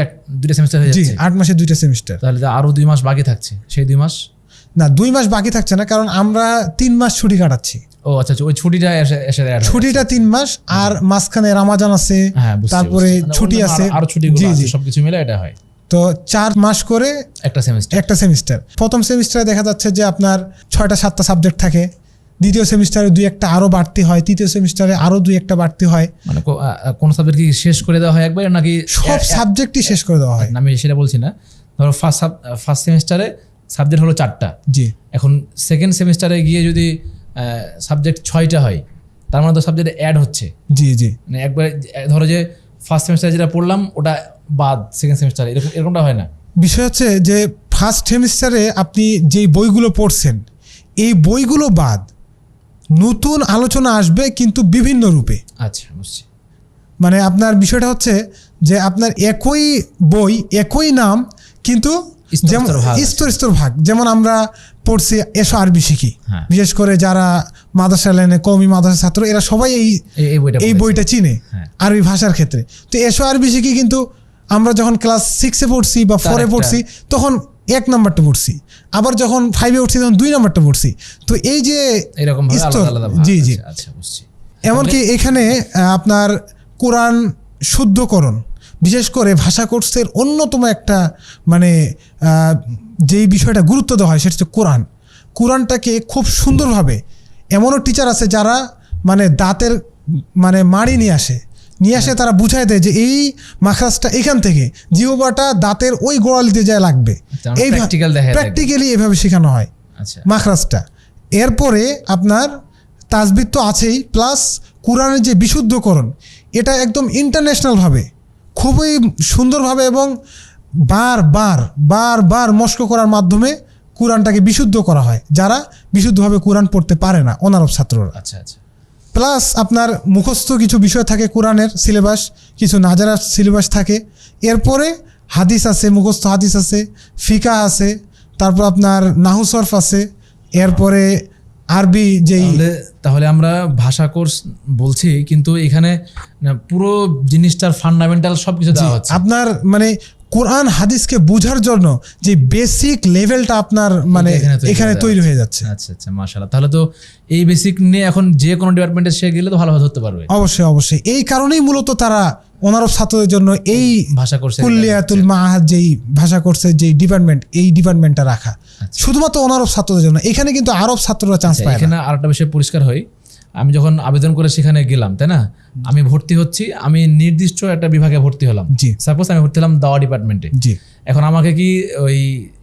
2টা সেমিস্টার হয়ে জি, যাচ্ছে। 8 মাসে 2টা সেমিস্টার। তাহলে তো আরো 2 মাস বাকি থাকছে। সেই 2 মাস না, 2 মাস বাকি থাকছে না, কারণ আমরা 3 মাস ছুটি কাটাচ্ছি। ও আচ্ছা, ওই ছুটিটা এসে add হয়। ছুটিটা 3 মাস, আর মাঝখানে রামাজান আছে, হ্যাঁ, বুঝছি, তারপরে বুঝছি। মানে ছুটি অন্যান্য আছে। আরো ছুটিগুলো জি, আছে, জি। সবকিছু মিলে এটা হয়। তো 4 মাস করে একটা সেমিস্টার। একটা সেমিস্টার। প্রথম সেমিস্টারে দেখা যাচ্ছে যে আপনার 6টা-7টা সাবজেক্ট থাকে। দ্বিতীয় সেমিস্টারে 2-1টা আরো বাড়তি হয়। তৃতীয় সেমিস্টারে আরো 2-1টা বাড়তি হয়। মানে কোন সাবজেক্ট কি শেষ করে দেওয়া হয় একবার, নাকি সব সাবজেক্টই শেষ করে দেওয়া হয়। না, আমি সেটা বলছি না। ধরো ফার্স্ট সেমিস্টারে সাবজেক্ট হলো 4টা, জি, এখন সেকেন্ড সেমিস্টারে গিয়ে যদি সাবজেক্ট 6টা হয়, তার মানে তো সাবজেক্ট অ্যাড হচ্ছে। জি, জি, মানে একবার ধরো যে ফার্স্ট সেমিস্টারে যেটা পড়লাম ওটা বাদ সেকেন্ড সেমিস্টারে, এরকমটা হয় না? বিষয় হচ্ছে যে ফার্স্ট সেমিস্টারে আপনি যেই বইগুলো পড়ছেন, এই বইগুলো বাদ নতুন আলোচনা আসবে, কিন্তু বিভিন্ন রূপে। আচ্ছা, বুঝছি। মানে আপনার বিষয়টা হচ্ছে যে আপনার একই বই, একই নাম, কিন্তু যেমন স্তর স্তর ভাগ। যেমন আমরা পড়ছি এসো আরবি শিখি, হ্যাঁ। বিশেষ করে যারা মাদ্রাসা লাইনে কওমি মাদ্রাসা ছাত্র, এরা সবাই এই বইটা চিনে হ্যাঁ। আরবি ভাষার ক্ষেত্রে। তো এসো আরবি শিখি, কিন্তু আমরা যখন ক্লাস 6-এ পড়ছি বা 4-এ পড়ছি তখন 1 নাম্বারটা পড়ছি, আবার যখন 5-এ উঠছি তখন 2 নাম্বারটা পড়ছি। তো এই যে এরকম স্তর, আলাদা জি, জি। আচ্ছা, বুঝছি। এমনকি এখানে আপনার কোরআন শুদ্ধকরণ, বিশেষ করে ভাষা কোর্সের অন্যতম একটা মানে যেই বিষয়টা গুরুত্ব দেওয়া হয় সেটা হচ্ছে কোরআনটাকে খুব সুন্দরভাবে, এমনও টিচার আছে যারা মানে দাঁতের মানে মাড়ি নিয়ে আসে তারা বুঝায় দেয় যে এই মাখরাজটা এখান থেকে, জিহ্বাটা দাঁতের ওই গোড়ালিতে যায় লাগবে। এই প্র্যাকটিক্যালি এভাবে শেখানো হয় মাখরাজটা। এরপরে আপনার তাজবিদ তো আছেই, প্লাস কোরআনের যে বিশুদ্ধকরণ, এটা একদম ইন্টারন্যাশনালভাবে খুবই সুন্দরভাবে এবং বারবার মস্ক করার মাধ্যমে কোরআনটাকে বিশুদ্ধ করা হয়, যারা বিশুদ্ধভাবে কোরআন পড়তে পারে না অনারব ছাত্ররা। আচ্ছা, আচ্ছা। প্লাস আপনার মুখস্থ কিছু বিষয় থাকে কোরআনের সিলেবাস, কিছু নাজারার সিলেবাস থাকে। এরপরে হাদিস আছে, মুখস্থ হাদিস আছে, ফিকা আছে, তারপর আপনার নাহু সরফ আছে, এরপরে আরবি যেই। তাহলে আমরা ভাষা কোর্স বলছি, কিন্তু এখানে পুরো জিনিসটার ফান্ডামেন্টাল সবকিছু দেওয়া হচ্ছে। আপনার মানে কোরআন হাদিসকে বোঝার জন্য যে বেসিক লেভেলটা আপনার মানে এখানে তৈরি হয়ে যাচ্ছে। আচ্ছা, আচ্ছা, মাশাআল্লাহ। তাহলে তো এই বেসিক নিয়ে এখন যে কোনো ডিপার্টমেন্টে সে গেলে তো ভালোভাবে ধরতে পারবে। অবশ্যই। এই কারণেই মূলত তারা অনারব ছাত্রদের জন্য এই ভাষা কোর্সে কুল্লিয়াতুল মাআহাদ যেই ভাষা কোর্সের যেই ডিপার্টমেন্ট, এই ডিপার্টমেন্টটা রাখা শুধুমাত্র অনারব ছাত্রদের জন্য। এখানে কিন্তু আরব ছাত্ররা চান্স পায় না। এখানে আরেকটা বিষয় পরিষ্কার হয়, আমি যখন আবেদন করে সেখানে গেলাম, তাই না, আমি ভর্তি হচ্ছি, আমি নির্দিষ্ট একটা বিভাগে ভর্তি হলাম, জি সাপোজ আমি ভর্তি হলাম দাওয়া ডিপার্টমেন্টে। জি এখন আমাকে কি ওই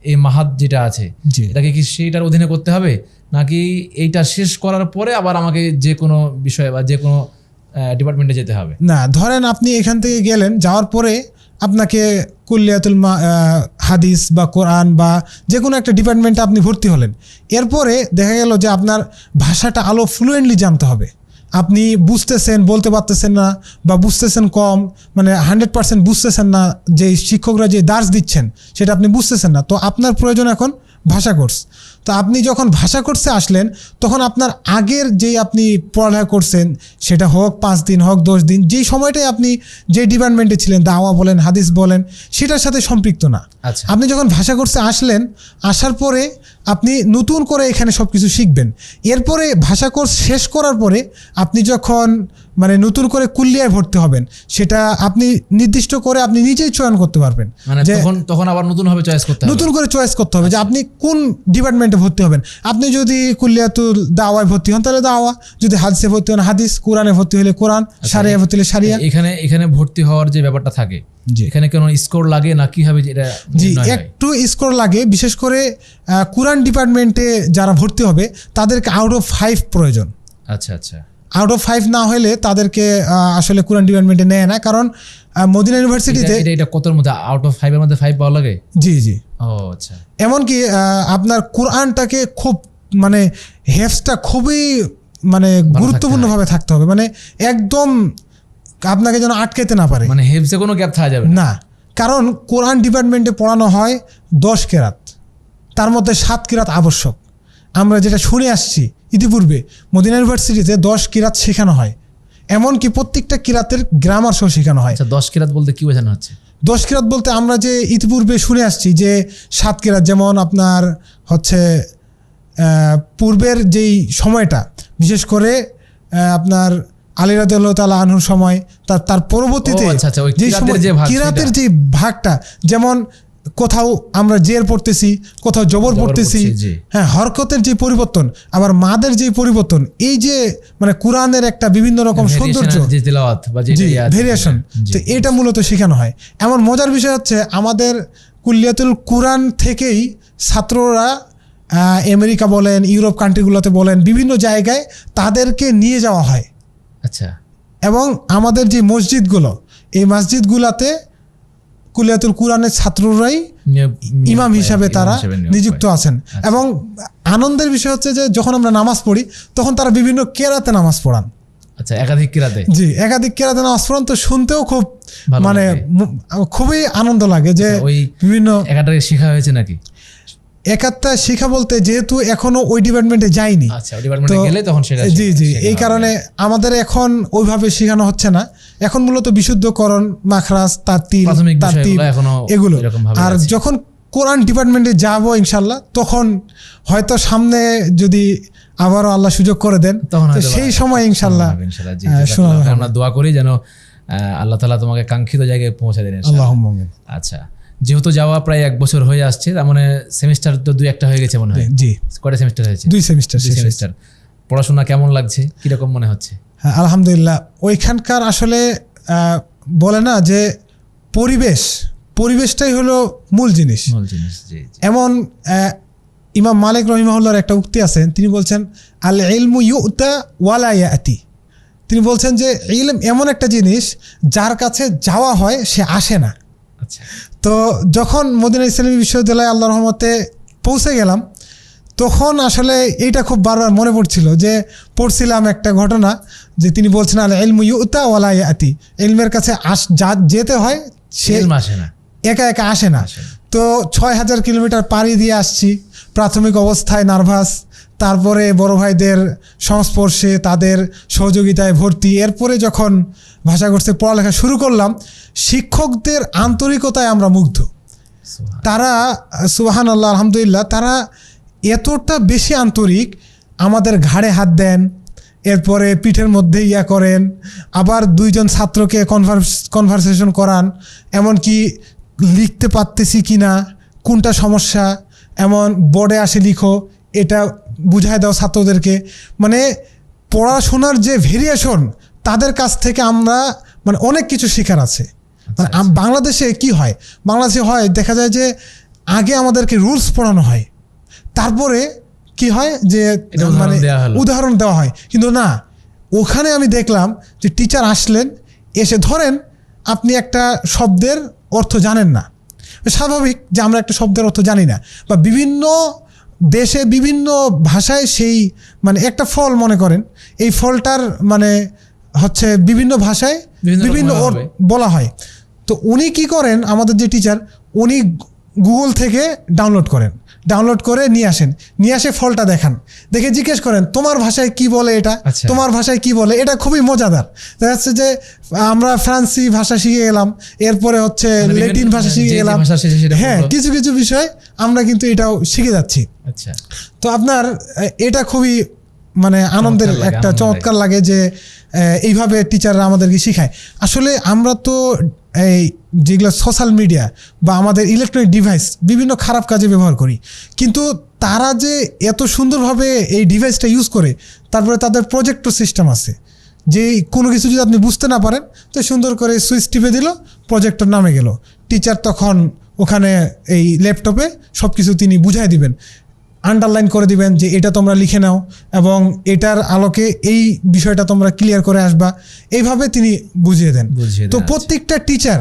এই মাহাত যেটা আছে জি এটাকে কি সেইটার অধীনে করতে হবে, নাকি এইটা শেষ করার পরে আবার আমাকে যে কোনো বিষয়ে বা যে কোনো ডিপার্টমেন্টে যেতে হবে? না, ধরেন আপনি এখান থেকে গেলেন, যাওয়ার পরে আপনাকে কুল্লিয়াতুল হাদিস বা কোরআন বা যে কোনো একটা ডিপার্টমেন্টে আপনি ভর্তি হলেন। এরপরে দেখা গেল যে আপনার ভাষাটা আলো ফ্লুয়েন্টলি জানতে হবে। আপনি বুঝতেছেন, বলতে পারতেছেন না, বা বুঝতেছেন কম, মানে 100% বুঝতেছেন না, যে শিক্ষকরা যে দার্স দিচ্ছেন সেটা আপনি বুঝতেছেন না, তো আপনার প্রয়োজন এখন ভাষা কোর্স। তো আপনি যখন ভাষা কোর্সে আসলেন, তখন আপনার আগের যেই আপনি পড়ালেখা করছেন, সেটা হোক 5 দিন হোক 10 দিন, যেই সময়টাই আপনি যে ডিপার্টমেন্টে ছিলেন, দাওয়া বলেন হাদিস বলেন, সেটার সাথে সম্পৃক্ত না। আচ্ছা, আপনি যখন ভাষা কোর্সে আসলেন, আসার পরে আপনি নতুন করে এখানে সব কিছু শিখবেন। এরপরে ভাষা কোর্স শেষ করার পরে আপনি যখন মানে নতুন করে কুল্লিয়ায় ভর্তি হবেন, সেটা আপনি নির্দিষ্ট করে আপনি নিজেই চয়ন করতে পারবেন। মানে যে তখন আবার নতুনভাবে চয়েস করতে হবে। নতুন করে চয়েস করতে হবে যে আপনি কোন ডিপার্টমেন্টে ভর্তি হবেন। আপনি যদি কুল্লিয়াতুল দাওয়ায় ভর্তি হন তাহলে দাওয়া, যদি হাদিসে ভর্তি হন হাদিস, কোরআনে ভর্তি হলে কোরআন, সারিয়া ভর্তি হলে সারিয়া। এখানে ভর্তি হওয়ার যে ব্যাপারটা থাকে, জি এখানে কোনো স্কোর লাগে না কিভাবে এটা জি নির্ণয় হয়? একটু স্কোর লাগে, বিশেষ করে কোরআন ডিপার্টমেন্টে যারা ভর্তি হবে তাদেরকে আউট অফ 5 প্রয়োজন। আচ্ছা আচ্ছা, আউট অফ 5 না হলে তাদেরকে আসলে কোরআন ডিপার্টমেন্টে নেয় না, কারণ মদিনা ইউনিভার্সিটিতে এটা কতর মধ্যে, আউট অফ 5 এর মধ্যে 5 পাওয়া লাগে? জি জি। ও আচ্ছা, এমনকি আপনার কোরআনটাকে খুব মানে হেফসটা খুবই মানে গুরুত্বপূর্ণভাবে থাকতে হবে, মানে একদম আপনাকে যেন আটকাতে না পারে, মানে হেফজে কোনো গ্যাপ থাকা যাবে না। না। কারণ কোরআন ডিপার্টমেন্টে পড়ানো হয় 10 কেরাত, তার মধ্যে 7 কেরাত আবশ্যক। আমরা যেটা শুনে আসছি ইতিপূর্বে, মদিনা ইউনিভার্সিটিতে 10 কিরাত শেখানো হয়, এমনকি প্রত্যেকটা কিরাতের গ্রামার সহ শেখানো হয়। আচ্ছা, 10 কিরাত বলতে কি বোঝানো হচ্ছে? 10 কিরাত বলতে আমরা যে ইতিপূর্বে শুনে আসছি যে 7 কিরাত, যেমন আপনার হচ্ছে পূর্বের যেই সময়টা, বিশেষ করে আপনার আলী রাদিয়াল্লাহু তাআলা আনহুর সময়, তার পরবর্তীতে ও আচ্ছা আচ্ছা, ওই যে কিরাতের যে ভাগ, কিরাতের যে ভাগটা, যেমন কোথাও আমরা জের পড়তেছি, কোথাও জবর পড়তেছি, জি। হ্যাঁ, হরকতের যে পরিবর্তন, আবার মাদের যে পরিবর্তন, এই যে মানে কোরআনের একটা বিভিন্ন রকম সৌন্দর্য, যে তেলাওয়াত বা যে ভেরিয়েশন, তো এটা মূলত শেখানো হয়। এমন মজার বিষয় হচ্ছে, আমাদের কুল্লিয়াতুল কোরআন থেকেই ছাত্ররা আমেরিকা বলেন, ইউরোপ কান্ট্রিগুলোতে বলেন, বিভিন্ন জায়গায় তাদেরকে নিয়ে যাওয়া হয়। আচ্ছা, এবং আমাদের যে মসজিদগুলো, এই মসজিদগুলোতে কুল্লিয়াতুল কোরআনের ছাত্ররাই ইমাম হিসাবে তারা নিযুক্ত আছেন। এবং আনন্দের বিষয় হচ্ছে যে যখন আমরা নামাজ পড়ি, তখন তারা বিভিন্ন কেরাতে নামাজ পড়ান। আচ্ছা, একাধিক কিরাতে? জি, একাধিক কেরাতে নামাজ পড়ান, তো শুনতেও খুব মানে খুবই আনন্দ লাগে যে ওই বিভিন্ন একাটাকে শেখা হয়েছে নাকি? একাত্তা শিখা বলতে, যেহেতু এখনো ওই ডিপার্টমেন্টে যাইনি, আচ্ছা, ওই ডিপার্টমেন্টে গেলে তখন সেটা জি জি, এই কারণে আমাদের এখন ওইভাবে শেখানো হচ্ছে না। এখন মূলত বিশুদ্ধকরণ, মাখরাজ, তারতিল, এগুলো। আর যখন কোরআন ডিপার্টমেন্টে যাব ইনশাল্লাহ, তখন হয়তো সামনে যদি আবারও আল্লাহ সুযোগ করে দেন, সেই সময় ইনশাল্লাহ আমরা দোয়া করি যেন আল্লাহ তাআলা তোমাকে কাঙ্ক্ষিত জায়গায় পৌঁছে দেন। আল্লাহুম্মা আমিন। আচ্ছা, যেহেতু যাওয়া প্রায় 1 বছর হয়ে আসছে, তার মানে সেমিস্টার তো 2-1টা হয়ে গেছে মনে হয়। জি, কয়টা সেমিস্টার হয়েছে? 2 সেমিস্টার। পড়াশোনা কেমন লাগছে, কিরকম মনে হচ্ছে? হ্যাঁ, আলহামদুলিল্লাহ। ওইখানকার আসলে বলে না যে পরিবেশটাই হলো মূল জিনিস। এমন ইমাম মালিক রাহিমাহুল্লাহর একটা উক্তি আছে, তিনি বলছেন আল ইলমু ইউতা ওয়ালা ইয়াতি। তিনি বলছেন যে ইলম এমন একটা জিনিস, যার কাছে যাওয়া হয় সে আসে না। আচ্ছা, তো যখন মদিনা ইসলামী বিশ্ববিদ্যালয়ে আল্লাহর রহমতে পৌঁছে গেলাম, তখন আসলে এইটা খুব বারবার মনে পড়ছিল, যে পড়ছিলাম একটা ঘটনা, যে তিনি বলছেন আল ইলমু ইউতা ওয়ালা ইয়াতি, ইলমের কাছে যেতে হয়, সে একা একা আসে না। তো 6000 কিলোমিটার পাড়ি দিয়ে আসছি, প্রাথমিক অবস্থায় নার্ভাস, তারপরে বড় ভাইদের সংস্পর্শে, তাদের সহযোগিতায় ভর্তি, এরপরে যখন ভাষা কোর্সে পড়ালেখা শুরু করলাম, শিক্ষকদের আন্তরিকতায় আমরা মুগ্ধ। তারা সুবহানাল্লাহ, আলহামদুলিল্লাহ, তারা এতটা বেশি আন্তরিক, আমাদের ঘাড়ে হাত দেন, এরপরে পিঠের মধ্যে করেন, আবার 2 জন ছাত্রকে কনভারসেশন করান, এমনকি লিখতে পারতেছি কি না, কোনটা সমস্যা, এমন বোর্ডে আসে লিখো, এটা বুঝায় দাও ছাত্রদেরকে। মানে পড়াশোনার যে ভেরিয়েশন তাদের কাছ থেকে আমরা মানে অনেক কিছু শেখার আছে। মানে বাংলাদেশে কি হয়, বাংলাদেশে হয় দেখা যায় যে আগে আমাদেরকে রুলস পড়ানো হয়, তারপরে কি হয় যে মানে উদাহরণ দেওয়া হয়, কিন্তু না, ওখানে আমি দেখলাম যে টিচার আসলেন, এসে ধরেন আপনি একটা শব্দের অর্থ জানেন না, স্বাভাবিক যে আমরা একটা শব্দের অর্থ জানি না, বা বিভিন্ন দেশে বিভিন্ন ভাষায় সেই মানে একটা ফল মনে করেন, এই ফলটার মানে হচ্ছে বিভিন্ন ভাষায় বিভিন্ন বলা হয়। তো উনি কি করেন, আমাদের যে টিচার, উনি গুগল থেকে ডাউনলোড করে নিয়ে আসেন, নিয়ে আসে ফলটা দেখান, দেখে জিজ্ঞেস করেন তোমার ভাষায় কি বলে এটা, তোমার ভাষায় কি বলে এটা। খুবই মজাদার। দেখা যাচ্ছে যে আমরা ফ্রান্সি ভাষা শিখে গেলাম, এরপরে হচ্ছে ল্যাটিন ভাষা শিখে গেলাম, হ্যাঁ কিছু কিছু বিষয় আমরা কিন্তু এটাও শিখে যাচ্ছি। আচ্ছা, তো আপনার এটা খুবই মানে আনন্দের একটা চমৎকার লাগে যে এইভাবে টিচাররা আমাদেরকে শেখায়। আসলে আমরা তো এই যেগুলো সোশ্যাল মিডিয়া বা আমাদের ইলেকট্রনিক ডিভাইস বিভিন্ন খারাপ কাজে ব্যবহার করি, কিন্তু তারা যে এত সুন্দরভাবে এই ডিভাইসটা ইউজ করে, তারপরে তাদের প্রজেক্টর সিস্টেম আছে, যে কোনো কিছু যদি আপনি বুঝতে না পারেন তো সুন্দর করে সুইচ টিপে দিল, প্রজেক্টর নামে গেল, টিচার তখন ওখানে এই ল্যাপটপে সব কিছু তিনি বুঝাই দিবেন, আন্ডারলাইন করে দিবেন যে এটা তোমরা লিখে নাও এবং এটার আলোকে এই বিষয়টা তোমরা ক্লিয়ার করে আসবা, এইভাবে তিনি বুঝিয়ে দেন। তো প্রত্যেকটা টিচার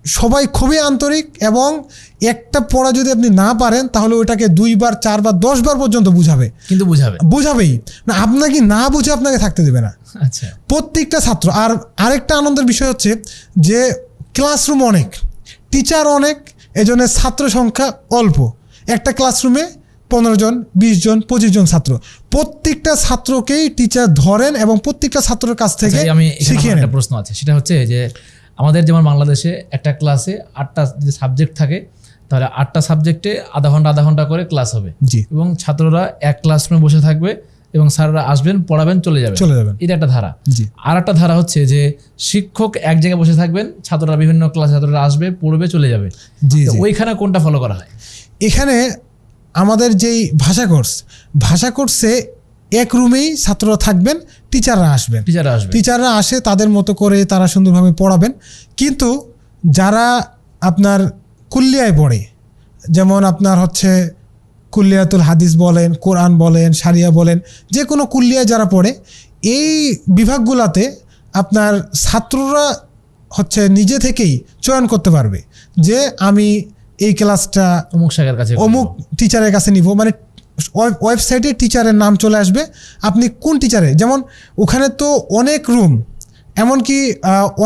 সবাই খুবই আন্তরিক, এবং একটা পড়া যদি আপনি না পারেন তাহলে ওইটাকে 2 বার 4 বার 10 বার পর্যন্ত বুঝাবেই না, আপনাকে না বুঝে আপনাকে থাকতে দেবে না। আচ্ছা, প্রত্যেকটা ছাত্র। আর আরেকটা আনন্দের বিষয় হচ্ছে যে ক্লাসরুম অনেক, টিচার অনেক, এজন্য ছাত্র সংখ্যা অল্প। একটা ক্লাসরুমে 15 জন, 20 জন, 25 জন ছাত্র, প্রত্যেকটা ছাত্রকেই টিচার ধরেন এবং প্রত্যেকটা ছাত্রের কাছ থেকে শিখিয়ে নেন। একটা প্রশ্ন আছে, সেটা হচ্ছে যে আমাদের যেমন বাংলাদেশে একটা ক্লাসে 8টা যদি সাবজেক্ট থাকে, তাহলে 8টা সাবজেক্টে আধা ঘন্টা করে ক্লাস হবে, এবং ছাত্ররা এক ক্লাসরুমে বসে থাকবে এবং স্যাররা আসবেন, পড়াবেন, চলে যাবেন। এটা একটা ধারা। আর একটা ধারা হচ্ছে যে শিক্ষক এক জায়গায় বসে থাকবেন, ছাত্ররা বিভিন্ন ক্লাস, ছাত্ররা আসবে, পড়বে, চলে যাবে। ওইখানে কোনটা ফলো করা হয়? এখানে আমাদের যেই ভাষা কোর্সে এক রুমেই ছাত্ররা থাকবেন, টিচাররা আসে, তাদের মতো করে তারা সুন্দরভাবে পড়াবেন। কিন্তু যারা আপনার কুল্লিয়ায় পড়ে, যেমন আপনার হচ্ছে কুল্লিয়াতুল হাদিস বলেন, কোরআন বলেন, শারিয়া বলেন, যে কোনো কুল্লিয়ায় যারা পড়ে, এই বিভাগগুলোতে আপনার ছাত্ররা হচ্ছে নিজে থেকেই চয়ন করতে পারবে যে আমি এই ক্লাসটা অমুক টিচারের কাছে নিব। মানে ওয়েবসাইটে টিচারের নাম চলে আসবে, আপনি কোন টিচারে, যেমন ওখানে তো অনেক রুম, এমনকি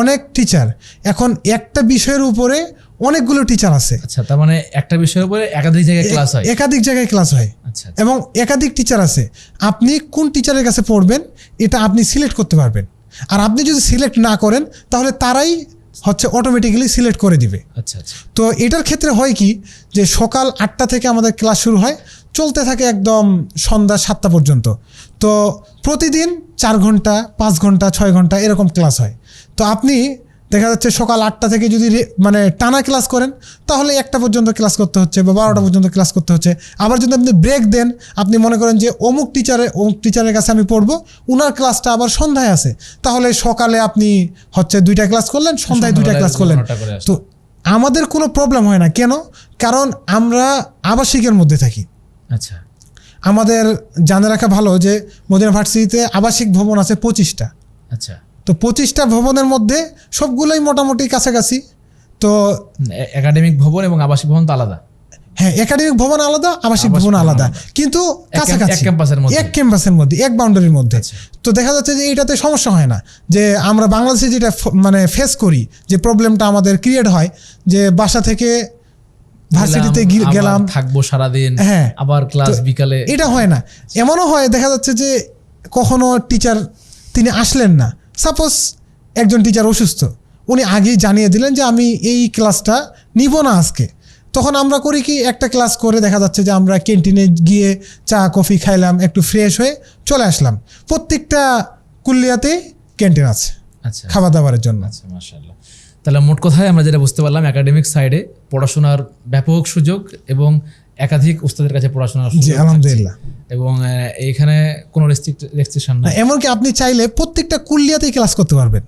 অনেক টিচার, এখন একটা বিষয়ের উপরে অনেকগুলো টিচার আছে। আচ্ছা, তার মানে একটা বিষয়ের উপরে একাধিক জায়গায় ক্লাস হয়, আচ্ছা, এবং একাধিক টিচার আছে। আপনি কোন টিচারের কাছে পড়বেন এটা আপনি সিলেক্ট করতে পারবেন, আর আপনি যদি সিলেক্ট না করেন তাহলে তারাই হচ্ছে অটোমেটিক্যালি সিলেক্ট করে দিবে। আচ্ছা, তো এটার ক্ষেত্রে হয় কি যে সকাল 8টা থেকে আমাদের ক্লাস শুরু হয়, চলতে থাকে একদম সন্ধ্যা 7টা পর্যন্ত। তো প্রতিদিন 4 ঘন্টা, 5 ঘন্টা, 6 ঘন্টা এরকম ক্লাস হয়। তো আপনি দেখা যাচ্ছে সকাল 8টা থেকে যদি মানে টানা ক্লাস করেন তাহলে 1টা পর্যন্ত ক্লাস করতে হচ্ছে বা 12টা পর্যন্ত ক্লাস করতে হচ্ছে। আবার যদি আপনি ব্রেক দেন, আপনি মনে করেন যে অমুক টিচারের কাছে আমি পড়বো, উনার ক্লাসটা আবার সন্ধ্যায় আছে, তাহলে সকালে আপনি হচ্ছে 2টা ক্লাস করলেন, সন্ধ্যায় 2টা ক্লাস করলেন। তো আমাদের কোনো প্রবলেম হয় না। কেন? কারণ আমরা আবাসিকের মধ্যে থাকি। আচ্ছা, আমাদের জানে রাখা ভালো যে মদিনা ভার্সিটিতে আবাসিক ভবন আছে 25টা। আচ্ছা, তো 25টা ভবনের মধ্যে সবগুলোই মোটামুটি কাছাকাছি। তো একাডেমিক ভবন এবং আবাসিক ভবন তো আলাদা। হ্যাঁ, একাডেমিক ভবন আলাদা, আবাসিক ভবন আলাদা, কিন্তু কাছাকাছি, এক ক্যাম্পাসের মধ্যে, এক বাউন্ডারির মধ্যে। তো দেখা যাচ্ছে যে এইটাতে সমস্যা হয় না। যে আমরা বাংলাদেশে যেটা মানে ফেস করি, যে প্রবলেমটা আমাদের ক্রিয়েট হয়, যে বাসা থেকে ভার্সিটিতে গেলাম, থাকবো সারাদিন, হ্যাঁ, আবার ক্লাস বিকালে, এটা হয় না। এমনও হয় দেখা যাচ্ছে যে কখনো টিচার তিনি আসলেন না, সাপোজ একজন টিচার অসুস্থ, উনি আগেই জানিয়ে দিলেন যে আমি এই ক্লাসটা নিব না আজকে। তখন আমরা করি কি, একটা ক্লাস করে দেখা যাচ্ছে যে আমরা ক্যান্টিনে গিয়ে চা কফি খাইলাম, একটু ফ্রেশ হয়ে চলে আসলাম। প্রত্যেকটা কুল্লিয়াতেই ক্যান্টিন আছে, আচ্ছা, খাবার দাবারের জন্য। আচ্ছা, মাশাআল্লাহ। তাহলে মোট কথায় আমরা যেটা বুঝতে পারলাম, একাডেমিক সাইডে পড়াশোনার ব্যাপক সুযোগ এবং একাধিক উস্তাদের কাছে পড়াশোনার সুযোগ। জি, আলহামদুলিল্লাহ। এবং এইখানে কোনো রেস্ট্রিকশন না, নাই। এমনকি আপনি চাইলে প্রত্যেকটা কুলিয়াতেই ক্লাস করতে পারবেন।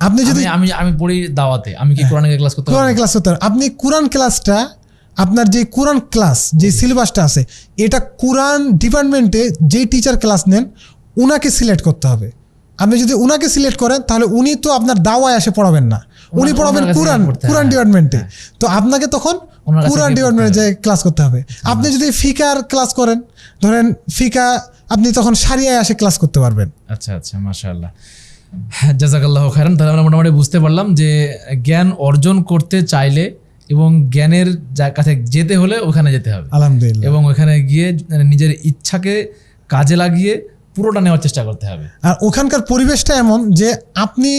আপনি যদি আমি পড়ি দাওয়াতে, আমি কি কোরআনে ক্লাস করতে পারবো? কোরআন ক্লাস করতে পারবেন। আপনি কোরআন ক্লাসটা আপনার যে কোরআন ক্লাস যে সিলেবাসটা আছে এটা কোরআন ডিপার্টমেন্টে যেই টিচার ক্লাস নেন উনাকে সিলেক্ট করতে হবে। আপনি যদি উনাকে সিলেক্ট করেন তাহলে উনি তো আপনার দাওয়ায় এসে পড়াবেন না, উনি পড়াবেন কোরআন ডিপার্টমেন্টে। তো আপনাকে তখন কোরআন ডিপার্টমেন্টে যে ক্লাস করতে হবে। আপনি যদি ফিকার ক্লাস করেন, ধরেন ফিকা, আপনি তখন সারিয়ায় এসে ক্লাস করতে পারবেন। আচ্ছা আচ্ছা, মাশাআল্লাহ, জাযাকাল্লাহু খাইরান। তাহলে আমরা মোটামুটি বুঝতে পারলাম যে জ্ঞান অর্জন করতে চাইলে এবং জ্ঞানের কাছে যেতে হলে ওখানে যেতে হবে, আলহামদুলিল্লাহ, এবং ওখানে গিয়ে নিজের ইচ্ছাকে কাজে লাগিয়ে পুরোটা নেওয়ার চেষ্টা করতে হবে। আর ওখানকার পরিবেশটা এমন যে আপনি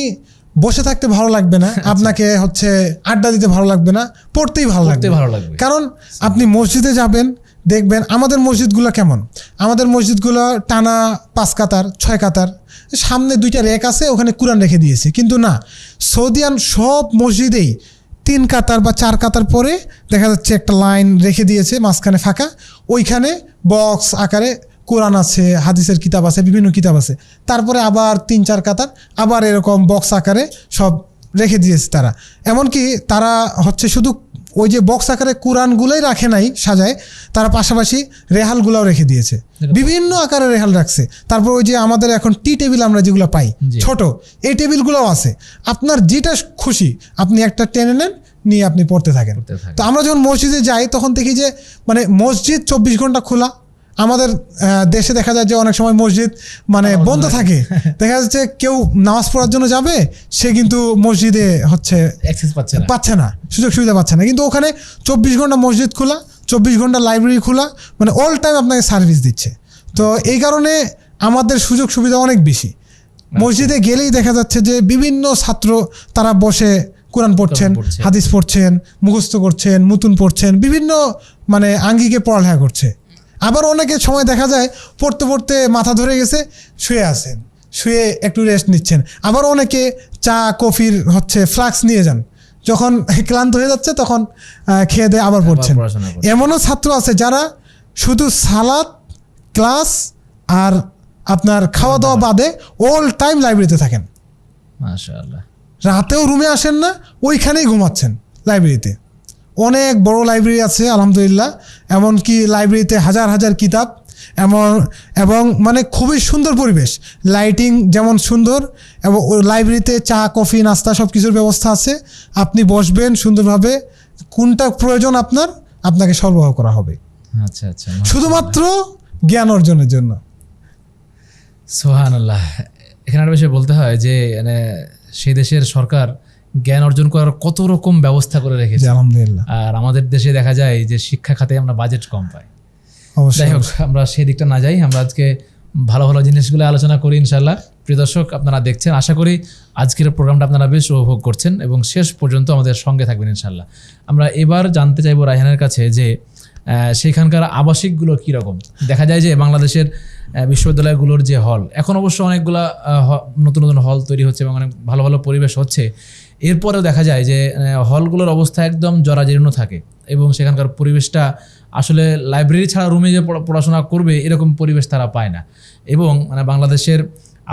বসে থাকতে ভালো লাগবে না, আপনাকে হচ্ছে আড্ডা দিতে ভালো লাগবে না, পড়তেই ভালো লাগবে। কারণ আপনি মসজিদে যাবেন, দেখবেন আমাদের মসজিদগুলো কেমন, আমাদের মসজিদগুলো টানা 5 কাতার 6 কাতার, সামনে 2টা রেক আছে, ওখানে কোরআন রেখে দিয়েছে। কিন্তু না, সৌদিয়ান সব মসজিদেই 3 কাতার বা 4 কাতার পরে দেখা যাচ্ছে একটা লাইন রেখে দিয়েছে, মাঝখানে ফাঁকা, ওইখানে বক্স আকারে কোরআন আছে, হাদিসের কিতাব আছে, বিভিন্ন কিতাব আছে। তারপরে আবার 3-4 কাতার আবার এরকম বক্স আকারে সব রেখে দিয়েছে তারা। এমনকি তারা হচ্ছে শুধু ওই যে বক্স আকারে কোরআনগুলোই রাখে নাই সাজায়, তারা পাশাপাশি রেহালগুলোও রেখে দিয়েছে, বিভিন্ন আকারে রেহাল রাখছে। তারপর ওই যে আমাদের এখন টি টেবিল আমরা যেগুলো পাই ছোট, এই টেবিলগুলোও আছে। আপনার যেটা খুশি আপনি একটা টেনে নেন, নিয়ে আপনি পড়তে থাকেন। তো আমরা যখন মসজিদে যাই তখন দেখি যে মানে মসজিদ 24 ঘন্টা খোলা। আমাদের দেশে দেখা যায় যে অনেক সময় মসজিদ মানে বন্ধ থাকে, দেখা যাচ্ছে কেউ নামাজ পড়ার জন্য যাবে, সে কিন্তু মসজিদে হচ্ছে পাচ্ছে না, সুযোগ সুবিধা পাচ্ছে না। কিন্তু ওখানে 24 ঘন্টা মসজিদ খোলা, 24 ঘন্টা লাইব্রেরি খোলা, মানে অল টাইম আপনাকে সার্ভিস দিচ্ছে। তো এই কারণে আমাদের সুযোগ সুবিধা অনেক বেশি। মসজিদে গেলেই দেখা যাচ্ছে যে বিভিন্ন ছাত্র তারা বসে কোরআন পড়ছেন, হাদিস পড়ছেন, মুখস্থ করছেন, মুতুন পড়ছেন, বিভিন্ন মানে আঙ্গিকে পড়ালেখা করছে। আবার অনেকে সময় দেখা যায় পড়তে পড়তে মাথা ধরে গেছে, শুয়ে আছেন, শুয়ে একটু রেস্ট নিচ্ছেন। আবার অনেকে চা কফির হচ্ছে ফ্লাক্স নিয়ে যান, যখন ক্লান্ত হয়ে যাচ্ছে তখন খেয়ে দিয়ে আবার পড়ছেন। এমনও ছাত্র আছে যারা শুধু সালাত ক্লাস আর আপনার খাওয়া দাওয়া বাদে অল টাইম লাইব্রেরিতে থাকেন, মাশাআল্লাহ। রাতেও রুমে আসেন না, ওইখানেই ঘুমাচ্ছেন লাইব্রেরিতে। অনেক বড় লাইব্রেরি আছে আলহামদুলিল্লাহ, এমনকি লাইব্রেরিতে হাজার হাজার কিতাব, এবং মানে খুবই সুন্দর পরিবেশ, লাইটিং যেমন সুন্দর, এবং লাইব্রেরিতে চা কফি নাস্তা সব কিছুর ব্যবস্থা আছে। আপনি বসবেন সুন্দরভাবে, কোনটা প্রয়োজন আপনাকে সরবরাহ করা হবে। আচ্ছা আচ্ছা, শুধুমাত্র জ্ঞান অর্জনের জন্য। সুবহানাল্লাহ। এখানে একটা বিষয় বলতে হয় যে মানে সেই দেশের সরকার জ্ঞান অর্জন করার কত রকম ব্যবস্থা করে রেখেছে আলহামদুলিল্লাহ। আর আমাদের দেশে দেখা যায় যে শিক্ষা খাতে আমরা বাজেট কম পাই। যাই হোক, আমরা সেই দিকটা না যাই, আমরা আজকে ভালো ভালো জিনিসগুলো আলোচনা করি ইনশাআল্লাহ। প্রিয় দর্শক, আপনারা দেখছেন, আশা করি আজকের প্রোগ্রামটা আপনারা বেশ উপভোগ করছেন এবং শেষ পর্যন্ত আমাদের সঙ্গে থাকবেন ইনশাআল্লাহ। আমরা এবার জানতে চাইবো রায়হানের কাছে যে সেখানকার আবাসিকগুলো কীরকম। দেখা যায় যে বাংলাদেশের বিশ্ববিদ্যালয়গুলোর যে হল, এখন অবশ্য অনেকগুলা নতুন নতুন হল তৈরি হচ্ছে এবং অনেক ভালো ভালো পরিবেশ হচ্ছে, এরপরেও দেখা যায় যে হলগুলোর অবস্থা একদম জরাজীর্ণ থাকে এবং সেখানকার পরিবেশটা আসলে লাইব্রেরি ছাড়া রুমে যে পড়াশোনা করবে এরকম পরিবেশ তারা পায় না। এবং মানে বাংলাদেশের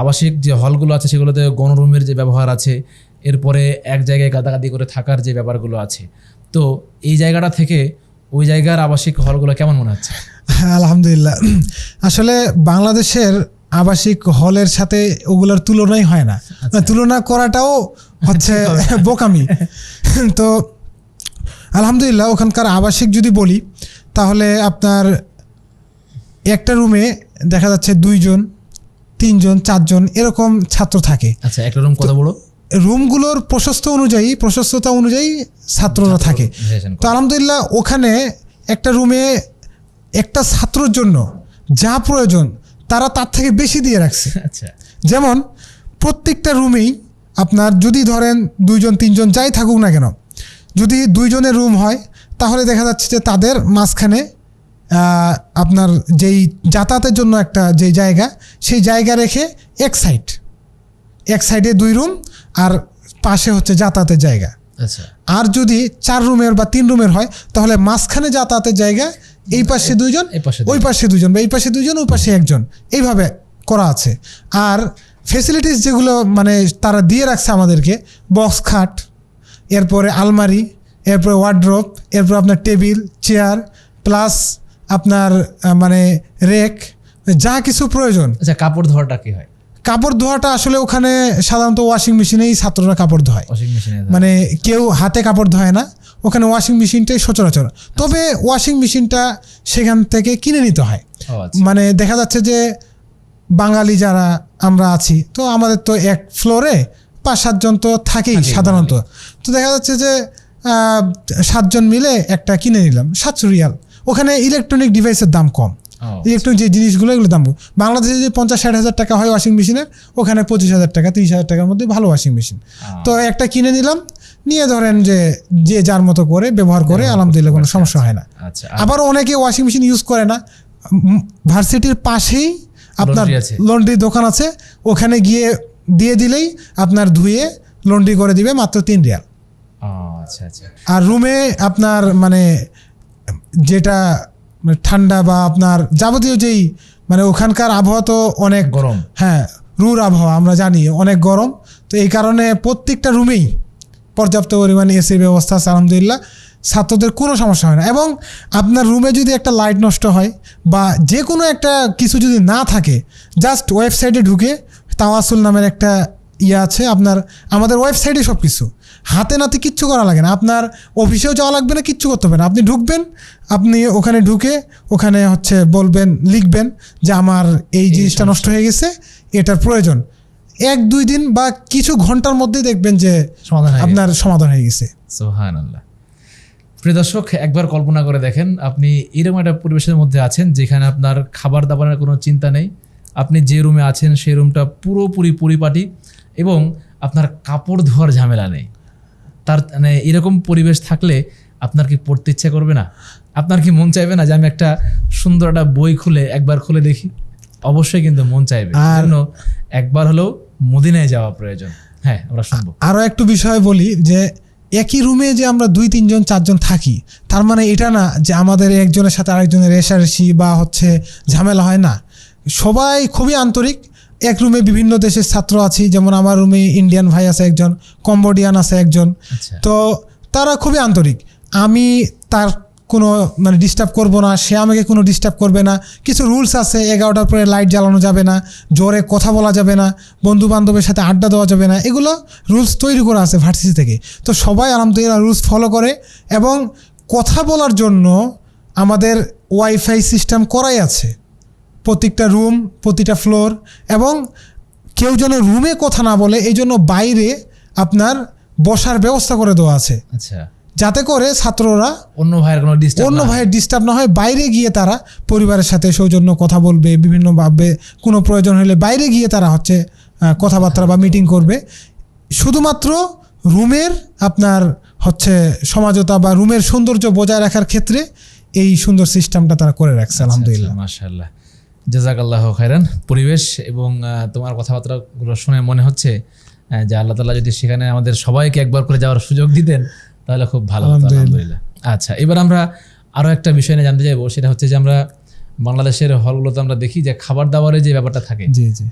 আবাসিক যে হলগুলো আছে সেগুলোতে গণরুমের যে ব্যবহার আছে, এরপরে এক জায়গায় গাদাগাদি করে থাকার যে ব্যাপারগুলো আছে, তো এই জায়গাটা থেকে ওই জায়গার আবাসিক হলগুলো কেমন মনে হচ্ছে? আলহামদুলিল্লাহ, আসলে বাংলাদেশের আবাসিক হলের সাথে ওগুলোর তুলনাই হয় না, তুলনা করাটাও হচ্ছে বোকামি। তো আলহামদুলিল্লাহ ওখানকার আবাসিক যদি বলি তাহলে আপনার একটা রুমে দেখা যাচ্ছে 2 জন 3 জন 4 জন এরকম ছাত্র থাকে। আচ্ছা, একটা রুম কত বড়? রুমগুলোর প্রশস্ততা অনুযায়ী ছাত্ররা থাকে। তো আলহামদুলিল্লাহ ওখানে একটা রুমে একটা ছাত্রের জন্য যা প্রয়োজন তারা তার থেকে বেশি দিয়ে রাখছে। আচ্ছা, যেমন প্রত্যেকটা রুমেই আপনার যদি ধরেন 2 জন 3 জন যাই থাকুক না কেন, যদি 2 জনের রুম হয় তাহলে দেখা যাচ্ছে যে তাদের মাঝখানে আপনার যেই যাতায়াতের জন্য একটা যে জায়গা, সেই জায়গা রেখে এক সাইডে 2 রুম আর পাশে হচ্ছে যাতায়াতের জায়গা। আচ্ছা, আর যদি 4 রুমের বা 3 রুমের হয় তাহলে মাঝখানে যাতায়াতের জায়গা, এই পাশে দুইজন, এই পাশে ওই পাশে দুইজন, বা এই পাশে দুইজন, ওই পাশে একজন, এইভাবে করা আছে। আর ফেসিলিটিস যেগুলো মানে তারা দিয়ে রাখছে আমাদেরকে, বক্স খাট, এরপরে আলমারি, এরপরে ওয়ার্ড্রোব, এরপর আপনার টেবিল, চেয়ার, প্লাস আপনার মানে রেক, যা কিছু প্রয়োজন। আচ্ছা, কাপড় ধোয়াটা কি হয়? কাপড় ধোয়াটা আসলে ওখানে সাধারণত ওয়াশিং মেশিনেই ছাত্ররা কাপড় ধোয়, ওয়াশিং মেশিনে মানে কেউ হাতে কাপড় ধোয় না, ওখানে ওয়াশিং মেশিনটাই সচরাচর। তবে ওয়াশিং মেশিনটা সেখান থেকে কিনে নিতে হয়। মানে দেখা যাচ্ছে যে বাঙালি যারা আমরা আছি, তো আমাদের তো এক ফ্লোরে 5-7 জন তো থাকেই সাধারণত। তো দেখা যাচ্ছে যে 7 জন মিলে একটা কিনে নিলাম, 700 রিয়াল। ওখানে ইলেকট্রনিক ডিভাইসের দাম কম, ইলেকট্রনিক যে জিনিসগুলো এগুলো দাম কম। বাংলাদেশে যে 50-60 হাজার টাকা হয় ওয়াশিং মেশিনের, ওখানে 25,000 টাকা 30,000 টাকার মধ্যে ভালো ওয়াশিং মেশিন। তো একটা কিনে নিলাম, নিয়ে ধরেন যে যে যার মতো করে ব্যবহার করে আলহামদুলিল্লাহ কোনো সমস্যা হয় না। আবার অনেকে ওয়াশিং মেশিন ইউজ করে না, ভার্সিটির পাশেই আপনার লন্ড্রি দোকান আছে, ওখানে গিয়ে দিয়ে দিলেই আপনার ধুয়ে লন্ড্রি করে দিবে মাত্র 3 রিয়াল। আর রুমে আপনার মানে যেটা ঠান্ডা বা আপনার যাবতীয় যেই মানে ওখানকার আবহাওয়া তো অনেক গরম, হ্যাঁ রুর আবহাওয়া আমরা জানি, অনেক গরম। তো এই কারণে প্রত্যেকটা রুমেই পর্যাপ্ত পরিমাণে এসির ব্যবস্থা আছে আলহামদুলিল্লাহ, ছাত্রদের কোনো সমস্যা হয় না। এবং আপনার রুমে যদি একটা লাইট নষ্ট হয় বা যে কোনো একটা কিছু যদি না থাকে, জাস্ট ওয়েবসাইটে ঢুকে তাওয়াসুল নামের একটা আছে আপনার, আমাদের ওয়েবসাইটে সব কিছু, হাতে নাতে কিচ্ছু করা লাগে না, আপনার অফিসেও যাওয়া লাগবে না, কিচ্ছু করতে হবে না। আপনি ঢুকবেন, আপনি ওখানে ঢুকে ওখানে হচ্ছে বলবেন, লিখবেন যে আমার এই জিনিসটা নষ্ট হয়ে গেছে, এটার প্রয়োজন। 1-2 দিন বা কিছু ঘন্টার মধ্যেই দেখবেন যে আপনার সমাধান হয়ে গেছে। সুবহানাল্লাহ। প্রিয় দর্শক, একবার কল্পনা করে দেখেন আপনি এরকম একটা পরিবেশের মধ্যে আছেন যেখানে আপনার খাবার দাবারের কোনো চিন্তা নেই, আপনি যে রুমে আছেন সেই রুমটা পুরোপুরি পরিপাটি এবং আপনার কাপড় ধোয়ার ঝামেলা নেই। তার মানে এরকম পরিবেশ থাকলে আপনার কি পড়তে ইচ্ছে করবে না? আপনার কি মন চাইবে না যে আমি একটা সুন্দর একটা বই খুলে একবার খুলে দেখি? অবশ্যই কিন্তু মন চাইবে। আর একবার হলেও মদিনায় যাওয়া প্রয়োজন। হ্যাঁ, আমরা শুনবো। আরও একটু বিষয় বলি যে একই রুমে যে আমরা 2-3 জন 4 জন থাকি, তার মানে এটা না যে আমাদের একজনের সাথে আরেকজনের রেষারেষি বা হচ্ছে ঝামেলা হয় না। সবাই খুবই আন্তরিক। এক রুমে বিভিন্ন দেশের ছাত্র আছি, যেমন আমার রুমে ইন্ডিয়ান ভাই আছে একজন, কম্বোডিয়ান আছে একজন। তো তারা খুবই আন্তরিক। আমি তার কোনো মানে ডিস্টার্ব করবো না, সে আমাকে কোনো ডিস্টার্ব করবে না। কিছু রুলস আছে, 11টার পরে লাইট জ্বালানো যাবে না, জোরে কথা বলা যাবে না, বন্ধু বান্ধবের সাথে আড্ডা দেওয়া যাবে না, এগুলো রুলস তৈরি করা আছে ভার্সিটি থেকে। তো সবাই আলহামদুলিল্লাহ রুলস ফলো করে। এবং কথা বলার জন্য আমাদের ওয়াইফাই সিস্টেম করাই আছে প্রত্যেকটা রুম, প্রতিটা ফ্লোর। এবং কেউ যেন রুমে কথা না বলে এই জন্য বাইরে আপনার বসার ব্যবস্থা করে দেওয়া আছে। আচ্ছা, যাতে করে ছাত্ররা অন্য ভাইয়ের ডিস্টার্ব না হয়। বাইরে গিয়ে তারা পরিবারের সাথে সৌজন্য কথা বলবে, বিভিন্নভাবে কোনো প্রয়োজন হলে বাইরে গিয়ে তারা হচ্ছে কথাবার্তা বা মিটিং করবে। শুধুমাত্র রুমের আপনার হচ্ছে সমাজতা বা রুমের সৌন্দর্য বজায় রাখার ক্ষেত্রে এই সুন্দর সিস্টেমটা তারা করে রাখছে আলহামদুলিল্লাহ। মাশাআল্লাহ, জাযাকাল্লাহু খাইরান। পরিবেশ এবং তোমার কথাবার্তাগুলো শুনে মনে হচ্ছে যে আল্লাহ তাআলা যদি সেখানে আমাদের সবাইকে একবার করে যাওয়ার সুযোগ দিতেন তাহলে খুব ভালো হতো আলহামদুলিল্লাহ। আচ্ছা, এবার আমরা আরও একটা বিষয় নিয়ে জানতে চাইবো, সেটা হচ্ছে যে আমরা বাংলাদেশের হলগুলোতে আমরা দেখি যে খাবার দাবারের যে ব্যাপারটা থাকে,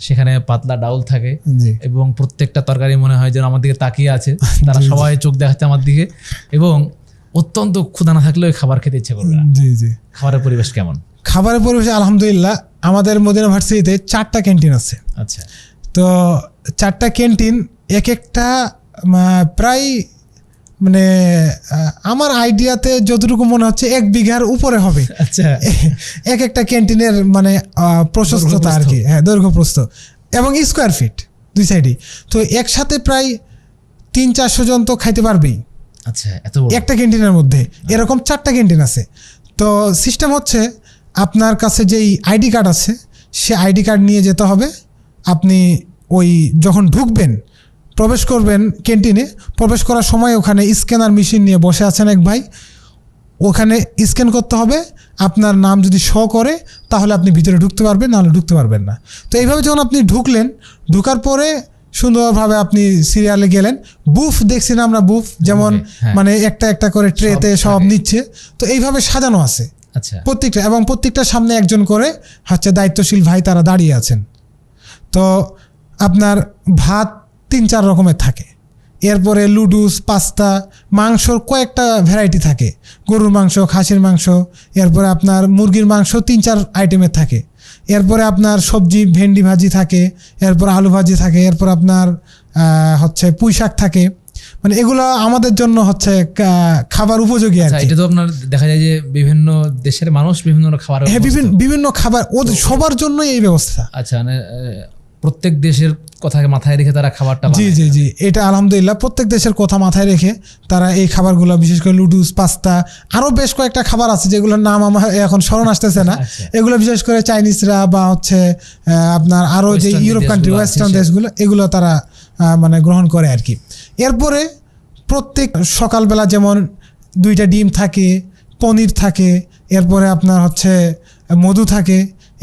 সেখানে পাতলা ডাউল থাকে এবং প্রত্যেকটা তরকারি মনে হয় যেন আমার দিকে তাকিয়ে আছে, তারা সবাই চোখ দেখাচ্ছে আমার দিকে এবং অত্যন্ত ক্ষুধা না থাকলেও খাবার খেতে ইচ্ছে করবে না। খাবারের পরিবেশ কেমন? খাবারের পরিবেশ আলহামদুলিল্লাহ আমাদের মদিনা ভার্সিটিতে 4টা ক্যান্টিন আছে। আচ্ছা, তো 4টা ক্যান্টিন এক একটা প্রায় মানে আমার আইডিয়াতে যতটুকু মনে হচ্ছে 1 বিঘার উপরে হবে। আচ্ছা, এক একটা ক্যান্টিনের মানে প্রশস্ততা আর কি, হ্যাঁ দৈর্ঘ্য প্রস্থ এবং স্কোয়ার ফিট 2 সাইডে। তো একসাথে প্রায় 300-400 জন তো খাইতে পারবেই। আচ্ছা, এত একটা ক্যান্টিনের মধ্যে এরকম 4টা ক্যান্টিন আছে। তো সিস্টেম হচ্ছে আপনার কাছে যেই আইডি কার্ড আছে সে আইডি কার্ড নিয়ে যেতে হবে। আপনি ওই যখন ঢুকবেন, প্রবেশ করবেন ক্যান্টিনে, প্রবেশ করার সময় ওখানে স্ক্যানার মেশিন নিয়ে বসে আছেন এক ভাই, ওখানে স্ক্যান করতে হবে। আপনার নাম যদি শো করে তাহলে আপনি ভিতরে ঢুকতে পারবেন, নাহলে ঢুকতে পারবেন না। তো এইভাবে যখন আপনি ঢুকলেন, ঢুকার পরে সুন্দরভাবে আপনি সিরিয়ালে গেলেন। বুফ দেখছি না আমরা, বুফ যেমন মানে একটা একটা করে ট্রেতে সব নিচ্ছে, তো এইভাবে সাজানো আছে আচ্ছা প্রত্যেকটার সামনে একজন করে হচ্ছে দায়িত্বশীল ভাই তারা দাঁড়িয়ে আছেন। তো আপনার ভাত 3-4 রকমের থাকে, এরপরে লুডুস, পাস্তা, মাংসর কয়েকটা ভ্যারাইটি থাকে, গরুর মাংস, খাসির মাংস, এরপরে আপনার মুরগির মাংস 3-4 আইটেমের থাকে, এরপরে আপনার সবজি ভেন্ডি ভাজি থাকে, এরপর আলু ভাজি থাকে, এরপর আপনার হচ্ছে পুঁই শাক থাকে। মানে এগুলো আমাদের জন্য হচ্ছে খাবার উপযোগী আর কি। এটা তো আপনার দেখা যায় যে বিভিন্ন দেশের মানুষ বিভিন্ন খাবার, হ্যাঁ, বিভিন্ন খাবার ওদের সবার জন্যই এই ব্যবস্থা। আচ্ছা, মানে প্রত্যেক দেশের কথা মাথায় রেখে তারা খাবারটা জি জি জি, এটা আলহামদুলিল্লাহ প্রত্যেক দেশের কথা মাথায় রেখে তারা এই খাবারগুলো, বিশেষ করে লুডুস, পাস্তা, আরও বেশ কয়েকটা খাবার আছে যেগুলোর নাম আমার এখন স্মরণ আসতেছে না। এগুলো বিশেষ করে চাইনিজরা বা হচ্ছে আপনার আরও যে ইউরোপ কান্ট্রি, ওয়েস্টার্ন দেশগুলো, এগুলো তারা মানে গ্রহণ করে আর কি। এরপরে প্রত্যেক সকালবেলা যেমন 2টা ডিম থাকে, পনির থাকে, এরপরে আপনার হচ্ছে মধু থাকে,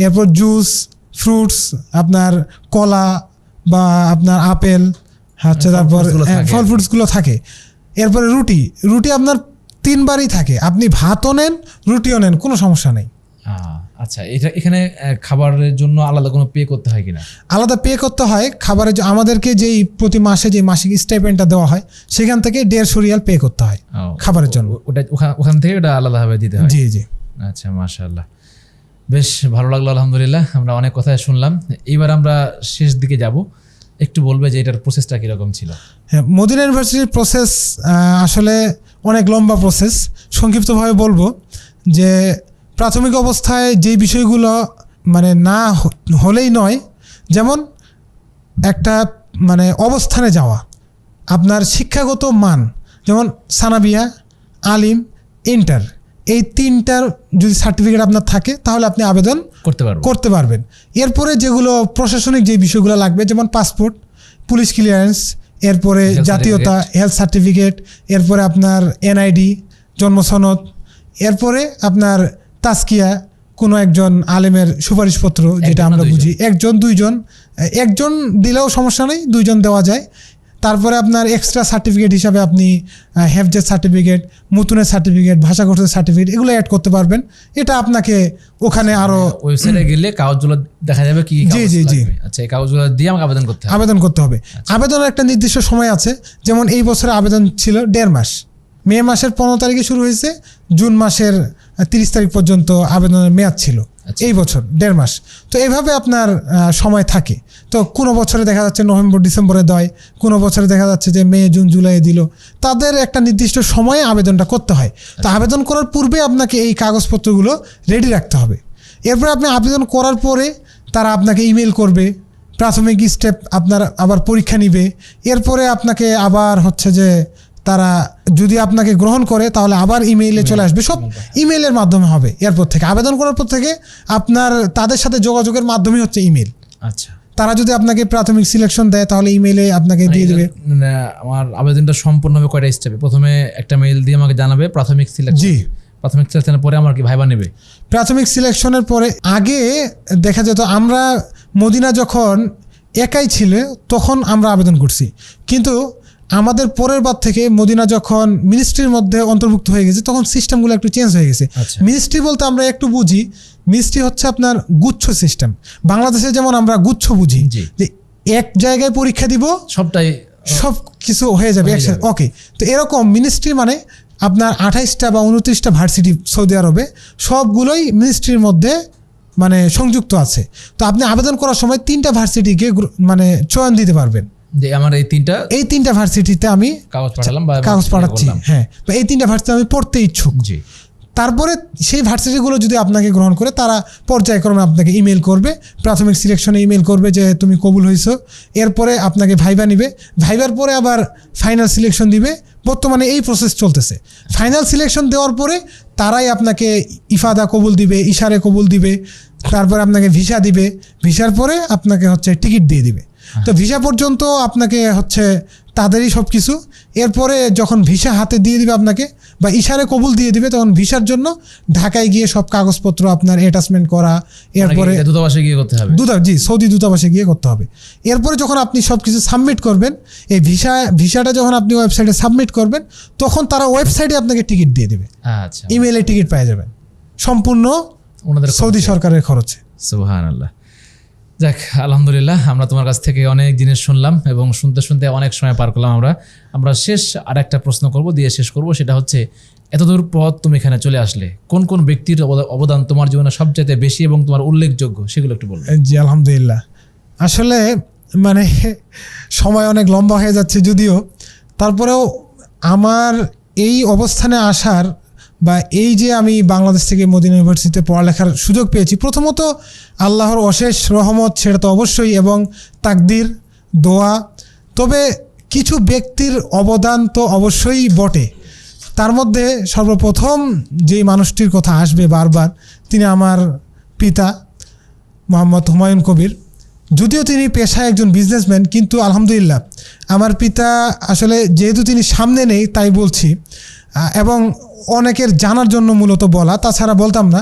এরপর জুস, ফ্রুটস, আপনার কলা বা আপনার আপেল হচ্ছে, তারপর ফল ফ্রুটসগুলো থাকে। এরপরে রুটি আপনার 3 বারই থাকে, আপনি ভাতও নেন রুটিও নেন, কোনো সমস্যা নেই। আচ্ছা, এখানে খাবারের জন্য আলাদা কোনো পে করতে হয় কিনা? আলাদা পে করতে হয় খাবারের, আমাদেরকে যেই প্রতি মাসে যে মাসিক স্টাইপেন্ডটা দেওয়া হয় সেখান থেকে 150 রিয়াল পে করতে হয় খাবারের জন্য। ওখান থেকে ওটা আলাদাভাবে দিতে হয়? জি জি। আচ্ছা, মাশাআল্লাহ, বেশ ভালো লাগলো, আলহামদুলিল্লাহ। আমরা অনেক কথা শুনলাম, এইবার আমরা শেষ দিকে যাব, একটু বলবে যে এটার প্রসেসটা কীরকম ছিল? হ্যাঁ, মদিনা ইউনিভার্সিটির প্রসেস আসলে অনেক লম্বা প্রসেস। সংক্ষিপ্তভাবে বলবো যে প্রাথমিক অবস্থায় যে বিষয়গুলো মানে না হলেই নয়, যেমন একটা মানে অবস্থানে যাওয়া, আপনার শিক্ষাগত মান, যেমন সানাবিয়া, আলিম, ইন্টার, এই 3টার যদি সার্টিফিকেট আপনার থাকে তাহলে আপনি আবেদন করতে পারবেন। এরপরে যেগুলো প্রশাসনিক যে বিষয়গুলো লাগবে, যেমন পাসপোর্ট, পুলিশ ক্লিয়ারেন্স, এরপরে জাতীয়তা, হেলথ সার্টিফিকেট, এরপরে আপনার এনআইডি, জন্ম সনদ, এরপরে আপনার তাসকিয়া, কোনো একজন আলেমের সুপারিশপত্র, যেটা আমরা বুঝি 1-2জন, একজন দিলেও সমস্যা নেই, 2জন দেওয়া যায়। তারপরে আপনার এক্সট্রা সার্টিফিকেট হিসাবে আপনি হেফজের সার্টিফিকেট, মুতুনের সার্টিফিকেট, ভাষা কোর্সের সার্টিফিকেট, এগুলো অ্যাড করতে পারবেন। এটা আপনাকে ওখানে আরো ওয়েবসাইটে গেলে কাগজগুলো দেখা যাবে কি? জি জি জি। আচ্ছা, এই কাগজগুলো দিয়ে আমাকে আবেদন করতে হবে। আবেদনের একটা নির্দিষ্ট সময় আছে, যেমন এই বছরে আবেদন ছিল 1.5 মাস। মে মাসের 15 তারিখে শুরু হয়েছে, জুন মাসের 30 তারিখ পর্যন্ত আবেদনের মেয়াদ ছিল। এই বছর 1.5 মাস। তো এইভাবে আপনার সময় থাকে। তো কোনো বছরে দেখা যাচ্ছে নভেম্বর ডিসেম্বরে দেয়, কোনো বছরে দেখা যাচ্ছে যে মে জুন জুলাই দিল। তাদের একটা নির্দিষ্ট সময়ে আবেদনটা করতে হয়। তো আবেদন করার পূর্বে আপনাকে এই কাগজপত্রগুলো রেডি রাখতে হবে। এরপরে আপনি আবেদন করার পরে তারা আপনাকে ইমেল করবে, প্রাথমিক স্টেপ আপনার আবার পরীক্ষা নিবে, এরপরে আপনাকে আবার হচ্ছে যে তারা যদি আপনাকে গ্রহণ করে তাহলে আবার ইমেইলে চলে আসবে, সব ইমেইলের মাধ্যমে হবে। এরপর থেকে আবেদন করার পর থেকে আপনার তাদের সাথে যোগাযোগের মাধ্যমে হচ্ছে ইমেল। আচ্ছা, তারা যদি আপনাকে প্রাথমিক সিলেকশন দেয় তাহলে ইমেইলে আপনাকে দিয়ে দেবে। আমার আবেদনটা সম্পূর্ণ হবে কয়টা স্টেপে? প্রথমে একটা মেইল দিয়ে আমাকে জানাবে প্রাথমিক সিলেকশন। জি, প্রাথমিক সিলেকশনের পরে আমার কি ভাইবা নেবে? প্রাথমিক সিলেকশনের পরে আগে দেখা যেত আমরা মদিনা যখন একাই ছিল তখন আমরা আবেদন করছি, কিন্তু আমাদের পরের বার থেকে মদিনা যখন মিনিস্ট্রির মধ্যে অন্তর্ভুক্ত হয়ে গেছে তখন সিস্টেমগুলো একটু চেঞ্জ হয়ে গেছে। মিনিস্ট্রি বলতে আমরা একটু বুঝি, মিনিস্ট্রি হচ্ছে আপনার গুচ্ছ সিস্টেম। বাংলাদেশে যেমন আমরা গুচ্ছ বুঝি, যে এক জায়গায় পরীক্ষা দিব, সব কিছু হয়ে যাবে একসাথে। ওকে, তো এরকম মিনিস্ট্রি মানে আপনার 28টা বা 29টা ভার্সিটি সৌদি আরবে, সবগুলোই মিনিস্ট্রির মধ্যে মানে সংযুক্ত আছে। তো আপনি আবেদন করার সময় 3টা ভার্সিটিকে মানে চয়ন দিতে পারবেন, যে আমার এই 3টা ভার্সিটিতে আমি কাগজ পাঠাচ্ছি। হ্যাঁ, এই 3টা ভার্সিটি আমি পড়তে ইচ্ছুক। তারপরে সেই ভার্সিটিগুলো যদি আপনাকে গ্রহণ করে তারা পর্যায়ক্রমে আপনাকে ইমেল করবে, প্রাথমিক সিলেকশনে ইমেল করবে যে তুমি কবুল হয়েছো। এরপরে আপনাকে ভাইবা নিবে, ভাইবার পরে আবার ফাইনাল সিলেকশন দিবে। বর্তমানে এই প্রসেস চলতেছে। ফাইনাল সিলেকশন দেওয়ার পরে তারাই আপনাকে ইফাদা কবুল দিবে, ইশারে কবুল দিবে, তারপরে আপনাকে ভিসা দিবে, ভিসার পরে আপনাকে হচ্ছে টিকিট দিয়ে দিবে। তো ভিসা পর্যন্ত আপনাকে হচ্ছে তাদেরই সব কিছু। এরপরে যখন ভিসা হাতে দিয়ে দিবে আপনাকে বা ইশারে কবুল দিয়ে দিবে, তখন ভিসার জন্য ঢাকায় গিয়ে সব কাগজপত্র আপনার অ্যাটাচমেন্ট করা, এরপরে দূতাবাসে গিয়ে করতে হবে। সৌদি দূতাবাসে গিয়ে করতে হবে। এরপরে যখন আপনি সব কিছু সাবমিট করবেন, এই ভিসাটা যখন আপনি ওয়েবসাইটে সাবমিট করবেন তখন তারা ওয়েবসাইটে আপনাকে টিকিট দিয়ে দেবে। আচ্ছা, ইমেইলে টিকিট পেয়ে যাবেন। সম্পূর্ণ ওনাদের সৌদি সরকারের খরচে। সুবহানাল্লাহ। যাক, আলহামদুলিল্লাহ, আমরা তোমার কাছ থেকে অনেক জিনিস শুনলাম এবং শুনতে শুনতে অনেক সময় পার করলাম। আমরা শেষ আর একটা প্রশ্ন করব, দিয়ে শেষ করব। সেটা হচ্ছে, এতদূর পথ তুমি এখানে চলে আসলে কোন কোন ব্যক্তির অবদান তোমার জীবনে সবচাইতে বেশি এবং তোমার উল্লেখযোগ্য, সেগুলো একটু বলবে? জি আলহামদুলিল্লাহ। আসলে মানে সময় অনেক লম্বা হয়ে যাচ্ছে যদিও, তারপরেও আমার এই অবস্থানে আসার বা এই যে আমি বাংলাদেশ থেকে মদিনা ইউনিভার্সিটিতে পড়ালেখার সুযোগ পেয়েছি, প্রথমত আল্লাহর অশেষ রহমত, সেটা তো অবশ্যই, এবং তাকদির, দোয়া। তবে কিছু ব্যক্তির অবদান তো অবশ্যই বটে। তার মধ্যে সর্বপ্রথম যেই মানুষটির কথা আসবে বারবার, তিনি আমার পিতা মোহাম্মদ হুমায়ুন কবির। যদিও তিনি পেশায় একজন বিজনেসম্যান, কিন্তু আলহামদুলিল্লাহ আমার পিতা আসলে যেহেতু তিনি সামনে নেই তাই বলছি, এবং অনেকের জানার জন্য মূলত বলা, তাছাড়া বলতাম না।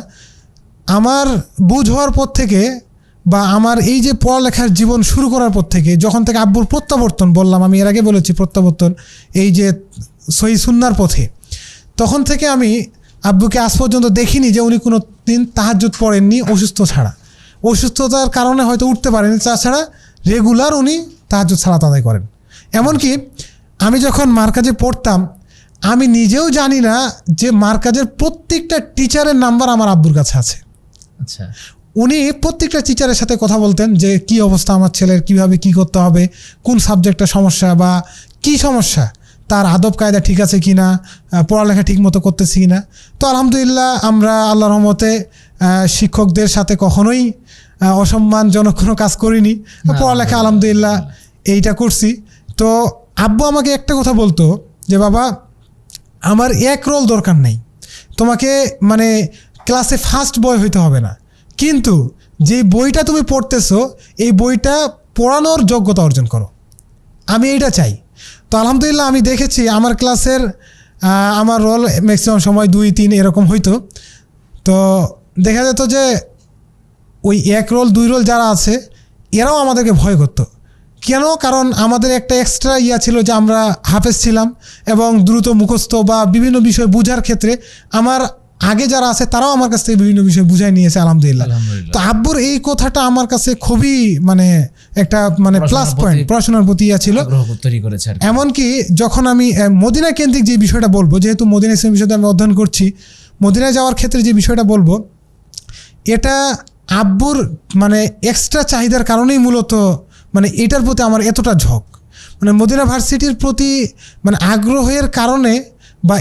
আমার বুঝ হওয়ার পর থেকে বা আমার এই যে পড়ালেখার জীবন শুরু করার পর থেকে, যখন থেকে আব্বুর প্রত্যাবর্তন, বললাম আমি এর আগে বলেছি প্রত্যাবর্তন এই যে সহি সুন্নার পথে, তখন থেকে আমি আব্বুকে আজ পর্যন্ত দেখিনি যে উনি কোনো দিন তাহাজ্জুদ পড়েননি অসুস্থ ছাড়া। অসুস্থতার কারণে হয়তো উঠতে পারেনি, তাছাড়া রেগুলার উনি তাহাজ্জুদ সালাত আদায় করেন। এমনকি আমি যখন মার্কাজে পড়তাম, আমি নিজেও জানি না যে মার্কাজের প্রত্যেকটা টিচারের নাম্বার আমার আব্বুর কাছে আছে। আচ্ছা। উনি প্রত্যেকটা টিচারের সাথে কথা বলতেন যে কি অবস্থা আমার ছেলের, কিভাবে কি করতে হবে, কোন সাবজেক্টটা সমস্যা বা কি সমস্যা, তার আদব কায়দা ঠিক আছে কি না, পড়ালেখা ঠিক মতো করতেছি কি না। তো আলহামদুলিল্লাহ আমরা আল্লাহর রহমতে শিক্ষকদের সাথে কখনোই অসম্মানজনক কোনো কাজ করিনি। পড়ালেখা আলহামদুলিল্লাহ এইটা করছি। তো আব্বু আমাকে একটা কথা বলতো যে বাবা, আমার এক রোল দরকার নেই, তোমাকে মানে ক্লাসে ফার্স্ট বয় হইতে হবে না, কিন্তু যে বইটা তুমি পড়তেছো এই বইটা পড়ানোর যোগ্যতা অর্জন করো, আমি এইটা চাই। তো আলহামদুলিল্লাহ আমি দেখেছি আমার ক্লাসের আমার রোল ম্যাক্সিমাম সময় 2-3 এরকম হইতো। তো দেখা যেত যে ওই 1 রোল 2 রোল যারা আছে এরাও আমাদেরকে ভয় করতো। কেন? কারণ আমাদের একটা এক্সট্রা ছিল যে আমরা হাফেজ ছিলাম এবং দ্রুত মুখস্থ বা বিভিন্ন বিষয় বোঝার ক্ষেত্রে আমার আগে যারা আছে তারাও আমার কাছ থেকে বিভিন্ন বিষয় বুঝাই নিয়েছে আলহামদুলিল্লাহ। তো আব্বুর এই কথাটা আমার কাছে খুবই মানে একটা মানে প্লাস পয়েন্ট, পড়াশোনার প্রতি ছিল। এমনকি যখন আমি মদিনা কেন্দ্রিক যে বিষয়টা বলবো, যেহেতু মদিনা ইসলামের বিষয়টা আমি অধ্যয়ন করছি, মদিনায় যাওয়ার ক্ষেত্রে যে বিষয়টা বলবো, এটা আব্বুর মানে এক্সট্রা চাহিদার কারণেই মূলত মানে এটার প্রতি আমার এতটা ঝোঁক, মানে মদিনা ভার্সিটির প্রতি মানে আগ্রহের কারণে বা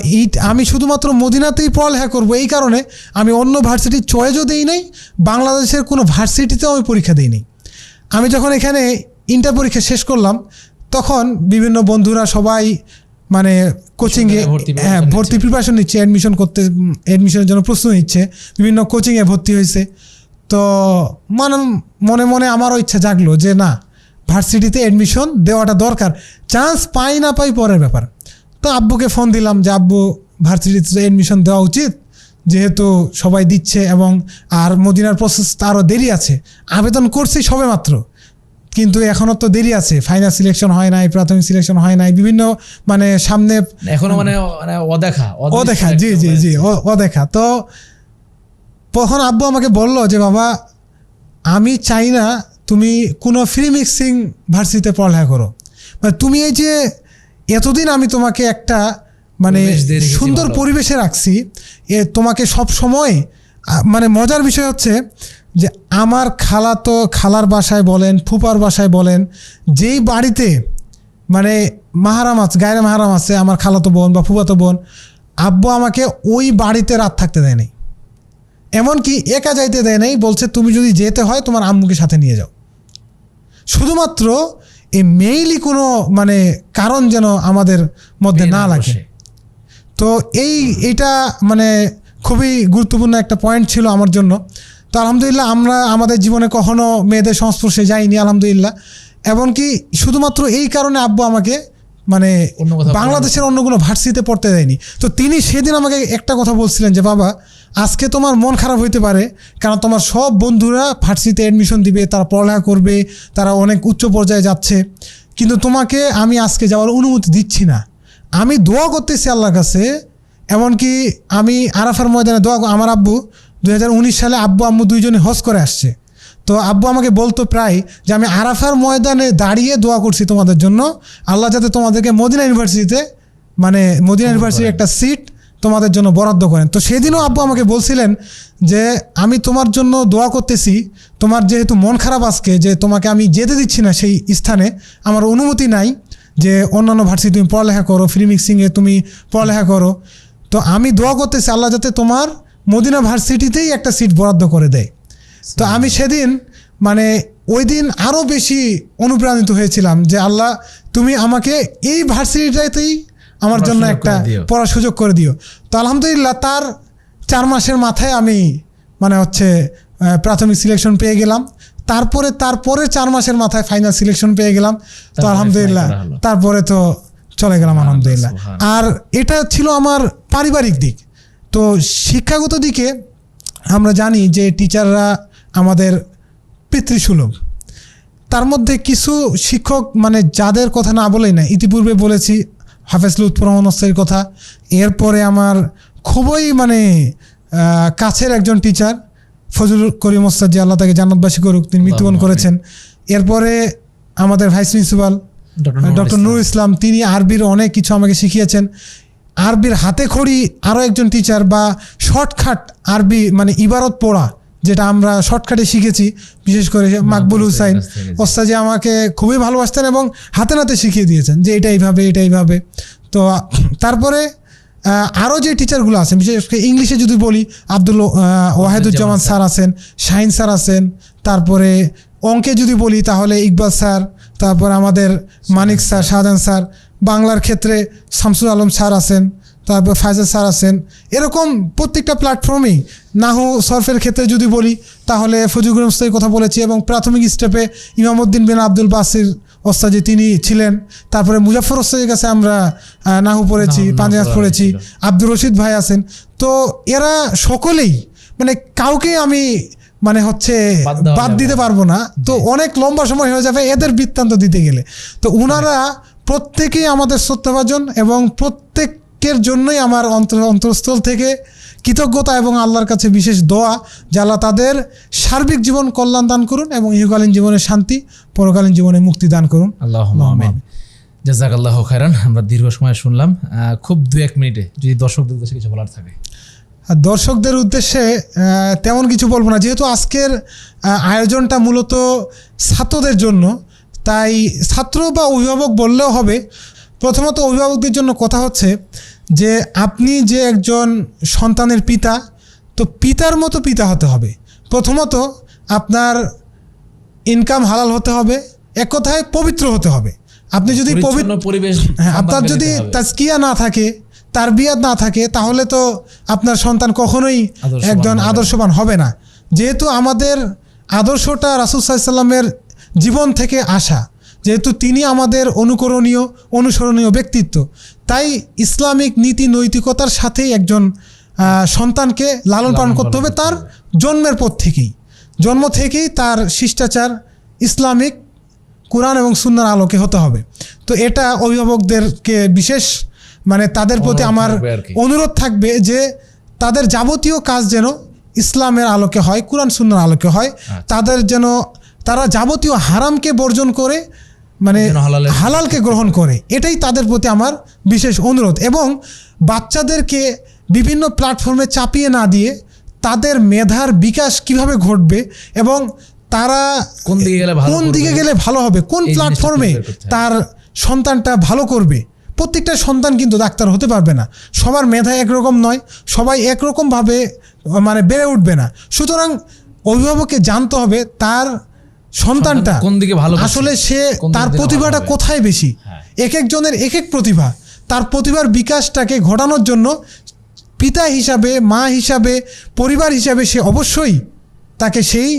আমি শুধুমাত্র মদিনাতেই পড়ালেখা করব এই কারণে আমি অন্য ভার্সিটির চয়েসও দিই নাই, বাংলাদেশের কোনো ভার্সিটিতেও আমি পরীক্ষা দিই নাই। আমি যখন এখানে ইন্টার পরীক্ষা শেষ করলাম তখন বিভিন্ন বন্ধুরা সবাই মানে কোচিংয়ে ভর্তি প্রিপারেশন নিচ্ছে, অ্যাডমিশনের জন্য প্রস্তুতি নিচ্ছে, বিভিন্ন কোচিংয়ে ভর্তি হয়েছে। তো মানে মনে মনে আমারও ইচ্ছা জাগলো যে না, ভার্সিটিতে অ্যাডমিশন দেওয়াটা দরকার, চান্স পাই না পাই পরের ব্যাপার। তো আব্বুকে ফোন দিলাম যে আব্বু, ভার্সিটিতে অ্যাডমিশন দেওয়া উচিত যেহেতু সবাই দিচ্ছে, এবং আর মদিনার প্রসেস আরও দেরি আছে, আবেদন করছি সবে মাত্র, কিন্তু এখনও তো দেরি আছে, ফাইনাল সিলেকশন হয় নাই, প্রাথমিক সিলেকশন হয় নাই, বিভিন্ন মানে সামনে এখনো মানে অদেখা জি জি জি অদেখা। তো তখন আব্বু আমাকে বলল যে বাবা, আমি চাই না তুমি কোনো ফ্রি মিক্সিং ভার্সিটিতে পড়ালেখা করো, মানে তুমি এই যে এতদিন আমি তোমাকে একটা মানে সুন্দর পরিবেশে রাখছি, তোমাকে সব সময় মানে মজার বিষয় হচ্ছে যে আমার খালার বাসায় বলেন, ফুপার বাসায় বলেন, যেই বাড়িতে মানে মাহারাম আছে, গায়রে মাহারাম আছে, আমার খালাতো বোন বা ফুফাতো বোন, আব্বু আমাকে ওই বাড়িতে রাত থাকতে দেয় নাই, এমনকি একা যাইতে দেয় নাই, বলছে তুমি যদি যেতে হয় তোমার আম্মুকে সাথে নিয়ে যাও, শুধুমাত্র এই মেইলি কোনো মানে কারণ যেন আমাদের মধ্যে না লাগে। তো এইটা মানে খুবই গুরুত্বপূর্ণ একটা পয়েন্ট ছিল আমার জন্য। তো আলহামদুলিল্লাহ আমরা আমাদের জীবনে কখনো মেয়েদের সংস্পর্শে যাইনি আলহামদুলিল্লাহ, এমনকি শুধুমাত্র এই কারণে আব্বু আমাকে মানে বাংলাদেশের অন্য কোনো ভার্সিটিতে পড়তে দেয়নি। তো তিনি সেদিন আমাকে একটা কথা বলছিলেন যে বাবা, আজকে তোমার মন খারাপ হইতে পারে, কারণ তোমার সব বন্ধুরা ভার্সিটিতে অ্যাডমিশন দিবে, তারা পড়ালেখা করবে, তারা অনেক উচ্চ পর্যায়ে যাচ্ছে, কিন্তু তোমাকে আমি আজকে যাওয়ার অনুমতি দিচ্ছি না। আমি দোয়া করতেছি আল্লাহর কাছে এমনকি আমি আরাফার ময়দানে দোয়া আমার আব্বু 2019 সালে আব্বু আম্মু দুইজনে হজ করে আসছে। তো আব্বু আমাকে বলতো প্রায় যে আমি আরাফার ময়দানে দাঁড়িয়ে দোয়া করছি তোমাদের জন্য, আল্লাহ যাতে তোমাদেরকে মদিনা ইউনিভার্সিটিতে মানে মদিনা ইউনিভার্সিটির একটা সিট তোমাদের জন্য বরাদ্দ করেন। তো সেদিনও আব্বু আমাকে বলছিলেন যে আমি তোমার জন্য দোয়া করতেছি, তোমার যেহেতু মন খারাপ আজকে যে তোমাকে আমি যেতে দিচ্ছি না সেই স্থানে, আমার অনুমতি নাই যে অন্যান্য ভার্সিটি তুমি পড়ালেখা করো, ফ্রি মিক্সিংয়ে তুমি পড়ালেখা করো, তো আমি দোয়া করতেছি আল্লাহ যাতে তোমার মদিনা ভার্সিটিতেই একটা সিট বরাদ্দ করে দেয়। তো আমি সেদিন মানে ওই দিন আরও বেশি অনুপ্রাণিত হয়েছিলাম যে আল্লাহ তুমি আমাকে এই ভার্সিটিটাতেই আমার জন্য একটা পড়ার সুযোগ করে দিও। তো আলহামদুলিল্লাহ তার 4 মাসের মাথায় আমি মানে হচ্ছে প্রাথমিক সিলেকশন পেয়ে গেলাম, তারপরে 4 মাসের মাথায় ফাইনাল সিলেকশন পেয়ে গেলাম। তো আলহামদুলিল্লাহ তারপরে তো চলে গেলাম আলহামদুলিল্লাহ। আর এটা ছিল আমার পারিবারিক দিক। তো শিক্ষাগত দিকে আমরা জানি যে টিচাররা আমাদের পিতৃসুলভ, তার মধ্যে কিছু শিক্ষক মানে যাদের কথা না বলেই না, ইতিপূর্বে বলেছি হাফেজ লুৎফর রহমান ওস্তাদের কথা, এরপরে আমার খুবই মানে কাছের একজন টিচার ফজলুল করিম ওস্তাদ, যে আল্লাহ তাকে জান্নাতবাসী করুক, তিনি মৃত্যুবরণ করেছেন। এরপরে আমাদের vice principal doctor Nurul Islam, তিনি আরবির অনেক কিছু আমাকে শিখিয়েছেন। আরবির হাতে খড়ি আরও একজন টিচার, বা শর্টকাট আরবি মানে ইবারত পড়া যেটা আমরা শর্টকাটে শিখেছি, বিশেষ করে মাকবুল হুসাইন ওস্তাদ যে আমাকে খুবই ভালোবাসতেন এবং হাতে নাতে শিখিয়ে দিয়েছেন যে এটা এইভাবে। তো তারপরে আরও যে টিচারগুলো আছেন, বিশেষ করে ইংলিশে যদি বলি আব্দুল ওয়াহেদুজ্জামান স্যার আছেন, শাহিন স্যার আছেন, তারপরে অঙ্কে যদি বলি তাহলে ইকবাল স্যার, তারপর আমাদের মানিক স্যার, শাহজাহান স্যার, বাংলার ক্ষেত্রে শামসুল আলম স্যার আছেন, তারপর ফায়জাল স্যার আছেন। এরকম প্রত্যেকটা প্ল্যাটফর্মেই নাহু সরফের ক্ষেত্রে যদি বলি তাহলে ফজলুল ওস্তাদের কথা বলেছি, এবং প্রাথমিক স্টেপে ইমামউদ্দিন বিন আব্দুল বাসির ওস্তাদ তিনি ছিলেন। তারপরে মুজাফফর ওস্তাদের কাছে আমরা নাহু পড়েছি, পাঞ্জাব পড়েছি, আব্দুর রশিদ ভাই আছেন। তো এরা সকলেই মানে কাউকে আমি মানে হচ্ছে বাদ দিতে পারবো না, তো অনেক লম্বা সময় হয়ে যাবে এদের বৃত্তান্ত দিতে গেলে। তো ওনারা প্রত্যেকেই আমাদের শ্রদ্ধাভাজন, এবং প্রত্যেকের জন্যই আমার অন্তরস্থল থেকে কৃতজ্ঞতা এবং আল্লাহর কাছে বিশেষ দোয়া যে আল্লাহ তাদের সার্বিক জীবন কল্যাণ দান করুন এবং ইহকালীন জীবনে শান্তি, পরকালীন জীবনে মুক্তি দান করুন। আল্লাহুম্মা আমিন। জাযাকাল্লাহু খাইরান। আমরা দীর্ঘ সময় শুনলাম, খুব 2-1 মিনিটে যদি দর্শকদের উদ্দেশ্যে কিছু বলার থাকে। দর্শকদের উদ্দেশ্যে তেমন কিছু বলবো না, যেহেতু আজকের আয়োজনটা মূলত ছাত্রদের জন্য, তাই ছাত্র বা অভিভাবক বললেও হবে। প্রথমত অভিভাবকদের জন্য কথা হচ্ছে যে আপনি যে একজন সন্তানের পিতা, তো পিতার মতো পিতা হতে হবে। প্রথমত আপনার ইনকাম হালাল হতে হবে, এক কথায় পবিত্র হতে হবে। আপনি যদি পরিবেশ, আপনার যদি তাজকিয়া না থাকে, তারবিয়াত না থাকে, তাহলে তো আপনার সন্তান কখনোই একজন আদর্শবান হবে না। যেহেতু আমাদের আদর্শটা রাসূল সাল্লাল্লাহু আলাইহি ওয়াসাল্লামের জীবন থেকে আসা, যেহেতু তিনি আমাদের অনুসরণীয় ব্যক্তিত্ব, তাই ইসলামিক নীতি নৈতিকতার সাথেই একজন সন্তানকে লালন পালন করতে হবে। তার জন্মের পর থেকেই, জন্ম থেকেই তার শিষ্টাচার ইসলামিক কুরআন এবং সুন্নাহর আলোকে হতে হবে। তো এটা অভিভাবকদেরকে বিশেষ মানে তাদের প্রতি আমার অনুরোধ থাকবে যে তাদের যাবতীয় কাজ যেন ইসলামের আলোকে হয়, কুরআন সুন্নাহর আলোকে হয়। তাদের যেন তারা যাবতীয় হারামকে বর্জন করে মানে হালালকে গ্রহণ করে, এটাই তাদের প্রতি আমার বিশেষ অনুরোধ। এবং বাচ্চাদেরকে বিভিন্ন প্ল্যাটফর্মে চাপিয়ে না দিয়ে তাদের মেধার বিকাশ কিভাবে ঘটবে এবং তারা কোন দিকে গেলে ভালো হবে, কোন প্ল্যাটফর্মে তার সন্তানটা ভালো করবে। প্রত্যেকটা সন্তান কিন্তু ডাক্তার হতে পারবে না, সবার মেধা একরকম নয়, সবাই একরকমভাবে মানে বেড়ে উঠবে না। সুতরাং অভিভাবককে জানতে হবে তার সন্তানটা কোন দিকে ভালো, আসলে সে তার প্রতিভাটা কোথায় বেশি। এক একজনের এক এক প্রতিভা, তার প্রতিভার বিকাশটাকে ঘটানোর জন্য পিতা হিসাবে, মা হিসাবে, পরিবার হিসাবে সে অবশ্যই তাকে সেই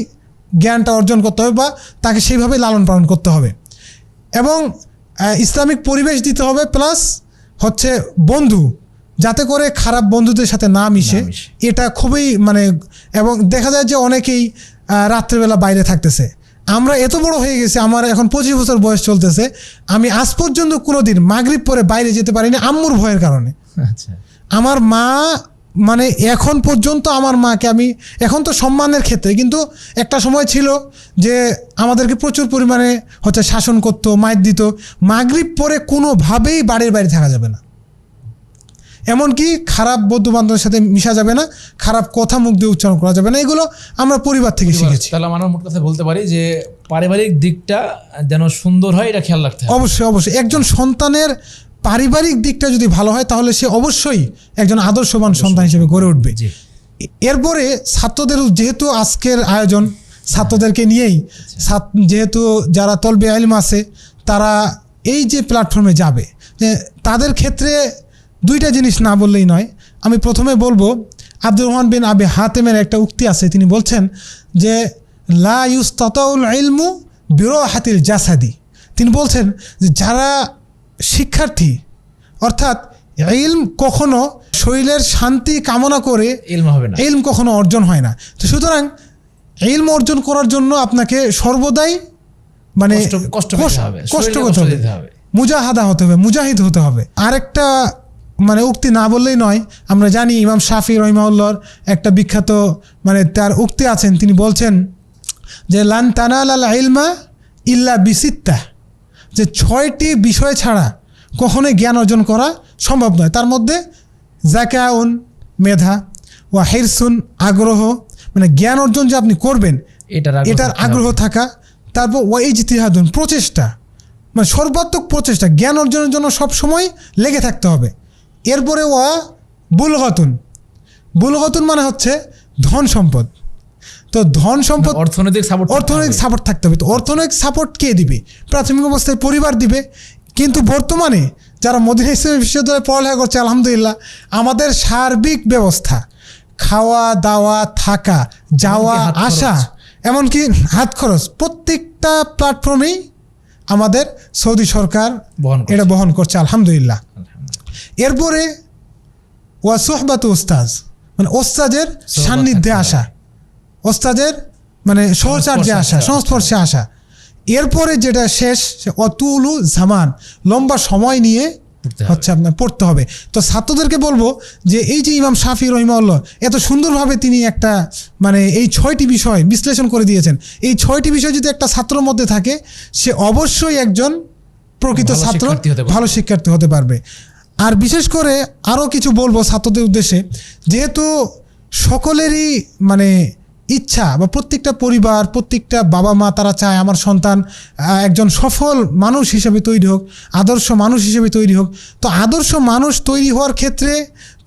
জ্ঞানটা অর্জন করতে হবে বা তাকে সেইভাবে লালন পালন করতে হবে এবং ইসলামিক পরিবেশ দিতে হবে। প্লাস হচ্ছে বন্ধু, যাতে করে খারাপ বন্ধুদের সাথে না মিশে, এটা খুবই মানে। এবং দেখা যায় যে অনেকেই রাত্রেবেলা বাইরে থাকতেছে, আমরা এত বড় হয়ে গেছি, আমার এখন 25 বছর বয়স চলতেছে, আমি আজ পর্যন্ত কোনোদিন মাগরিব পরে বাইরে যেতে পারিনি আম্মুর ভয়ের কারণে। আচ্ছা, আমার মা মানে এখন পর্যন্ত আমার মাকে আমি, এখন তো সম্মানের ক্ষেত্রে, কিন্তু একটা সময় ছিল যে আমাদেরকে প্রচুর পরিমাণে হচ্ছে শাসন করতো, মাইর দিত। মাগরিব পরে কোনোভাবেই বাড়ির বাইরে থাকা যাবে না, এমনকি খারাপ বন্ধু বান্ধবের সাথে মিশা যাবে না, খারাপ কথা মুখ দিয়ে উচ্চারণ করা যাবে না। এগুলো আমরা পরিবার থেকে শিখেছি। তাহলে আমার মোট কথা বলতে পারি যে পারিবারিক দিকটা যেন সুন্দর হয়, এটা খেয়াল রাখতে হবে। অবশ্যই অবশ্যই একজন সন্তানের পারিবারিক দিকটা যদি ভালো হয় তাহলে সে অবশ্যই একজন আদর্শবান সন্তান হিসেবে গড়ে উঠবে। জি। এরপরে ছাত্রদের, যেহেতু আজকের আয়োজন ছাত্রদেরকে নিয়েই, যেহেতু যারা তলবে ইলম আছে তারা এই যে প্ল্যাটফর্মে যাবে, যে তাদের ক্ষেত্রে দুইটা জিনিস না বললেই নয়। আমি প্রথমে বলবো, আব্দুর রহমান বিন আবি হাতেমের একটা উক্তি আছে, তিনি বলছেন যে লা ইউস্তাতাউল ইলমু বিরাহাতিল জাসাদি। তিনি বলছেন যে যারা শিক্ষার্থী, অর্থাৎ ইলম কখনো শরীরের শান্তি কামনা করে ইলম হবে না, ইলম কখনো অর্জন হয় না। তো সুতরাং ইলম অর্জন করার জন্য আপনাকে সর্বদাই মানে কষ্ট করতে হবে, কষ্ট শরীরে করতে হবে, দিতে হবে, মুজাহাদা হতে হবে, মুজাহিদ হতে হবে। আরেকটা মানে উক্তি না বললেই নয়, আমরা জানি ইমাম শাফি রহিমাহুল্লাহর একটা বিখ্যাত মানে তার উক্তি আছেন, তিনি বলছেন যে লান তানালাল ইলমা ইল্লা বিসিত্তা, যে 6টি বিষয় ছাড়া কখনোই জ্ঞান অর্জন করা সম্ভব নয়। তার মধ্যে যাকাউন মেধা, ওয়া হিরসুন আগ্রহ, মানে জ্ঞান অর্জন যে আপনি করবেন এটার আগ্রহ থাকা, তারপর ওয়া ইজতিহাদুন প্রচেষ্টা, মানে সর্বাত্মক প্রচেষ্টা, জ্ঞান অর্জনের জন্য সব সময় লেগে থাকতে হবে। এরপরে ওয়া বুলগতুন, বুলগতুন মানে হচ্ছে ধন সম্পদ। তো ধন সম্পদ, অর্থনৈতিক সাপোর্ট থাকতে হবে। তো অর্থনৈতিক সাপোর্ট কে দিবে? প্রাথমিক অবস্থায় পরিবার দিবে, কিন্তু বর্তমানে যারা মদিনা ইসলামী বিশ্ববিদ্যালয়ে পড়ালেখা করছে আলহামদুলিল্লাহ, আমাদের সার্বিক ব্যবস্থা, খাওয়া দাওয়া, থাকা, যাওয়া আসা, এমনকি হাত খরচ, প্রত্যেকটা প্ল্যাটফর্মেই আমাদের সৌদি সরকার এটা বহন করছে আলহামদুলিল্লাহ। এরপরে ওয়া সুহবাতু উস্তাজ, মানে ওস্তাদের সান্নিধ্যে আসা, ওস্তাদের মানে সহচার্যে আসা, সংস্পর্শে আসা। এরপরে যেটা শেষ, অতুলু জামান, লম্বা সময় নিয়ে হচ্ছে আপনার পড়তে হবে। তো ছাত্রদেরকে বলবো যে এই যে ইমাম শাফি রহিমাহুল্লাহ এত সুন্দরভাবে তিনি একটা মানে এই 6টি বিষয় বিশ্লেষণ করে দিয়েছেন, এই 6টি বিষয় যদি একটা ছাত্রের মধ্যে থাকে, সে অবশ্যই একজন প্রকৃত ছাত্র, ভালো শিক্ষার্থী হতে পারবে। আর বিশেষ করে আরও কিছু বলবো ছাত্রদের উদ্দেশ্যে, যেহেতু সকলেরই মানে ইচ্ছা বা প্রত্যেকটা পরিবার, প্রত্যেকটা বাবা মা তারা চায় আমার সন্তান একজন সফল মানুষ হিসেবে তৈরি হোক, আদর্শ মানুষ হিসেবে তৈরি হোক। তো আদর্শ মানুষ তৈরি হওয়ার ক্ষেত্রে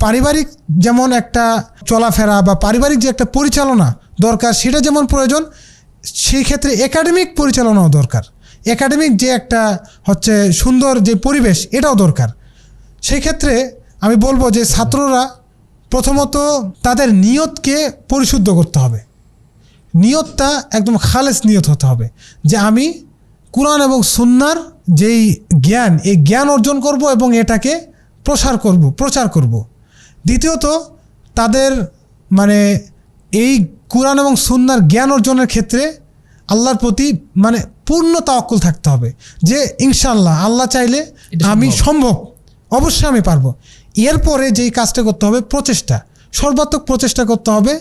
পারিবারিক যেমন একটা চলাফেরা বা পারিবারিক যে একটা পরিচালনা দরকার সেটা যেমন প্রয়োজন, সেই ক্ষেত্রে একাডেমিক পরিচালনাও দরকার। একাডেমিক যে একটা হচ্ছে সুন্দর যে পরিবেশ এটাও দরকার। সেই ক্ষেত্রে আমি বলবো যে ছাত্ররা প্রথমত তাদের নিয়তকে পরিশুদ্ধ করতে হবে। নিয়তটা একদম খালেস নিয়ত হতে হবে যে আমি কুরআন এবং সুন্নাহর যেই জ্ঞান, এই জ্ঞান অর্জন করব এবং এটাকে প্রচার করব। দ্বিতীয়ত তাদের মানে এই কুরআন এবং সুন্নাহর জ্ঞান অর্জনের ক্ষেত্রে আল্লাহর প্রতি মানে পূর্ণ তাওয়াক্কুল থাকতে হবে যে ইনশাআল্লাহ আল্লাহ চাইলে আমি সম্ভব, অবশ্যই আমি পারবো। এরপরে যেই কাজটা করতে হবে, প্রচেষ্টা, সর্বাত্মক প্রচেষ্টা করতে হবে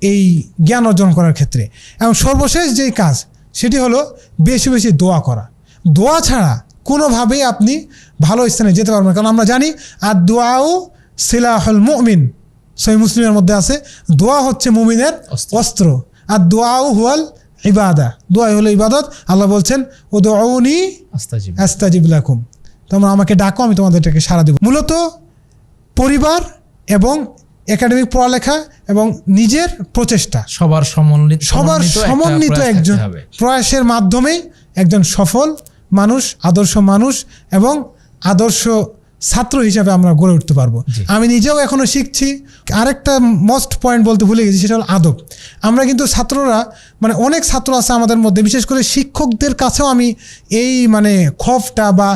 এই জ্ঞান অর্জন করার ক্ষেত্রে। এবং সর্বশেষ যেই কাজ সেটি হলো বেশি বেশি দোয়া করা। দোয়া ছাড়া কোনোভাবেই আপনি ভালো স্থানে যেতে পারবেন না, কারণ আমরা জানি আর দোয়াও সিলাহুল মুমিন, সহিহ মুসলিমের মধ্যে আছে দোয়া হচ্ছে মুমিনের অস্ত্র, আর দোয়াও হুয়াল ইবাদা, দোয়াই হলো ইবাদত। আল্লাহ বলছেন উদউনি আস্তাজিব লাকুম, তোমরা আমাকে ডাকো আমি তোমাদেরটাকে সাড়া দেব। মূলত পরিবার এবং একাডেমিক পড়ালেখা এবং নিজের প্রচেষ্টা, সবার সমন্বিত একজন প্রয়াসের মাধ্যমেই একজন সফল মানুষ, আদর্শ মানুষ এবং আদর্শ ছাত্র হিসাবে আমরা গড়ে উঠতে পারবো। আমি নিজেও এখনো শিখছি। আরেকটা মোস্ট পয়েন্ট বলতে ভুলে গেছি, সেটা হলো আদব। আমরা কিন্তু ছাত্ররা মানে অনেক ছাত্র আছে আমাদের মধ্যে, বিশেষ করে শিক্ষকদের কাছেও আমি এই মানে খফটা বা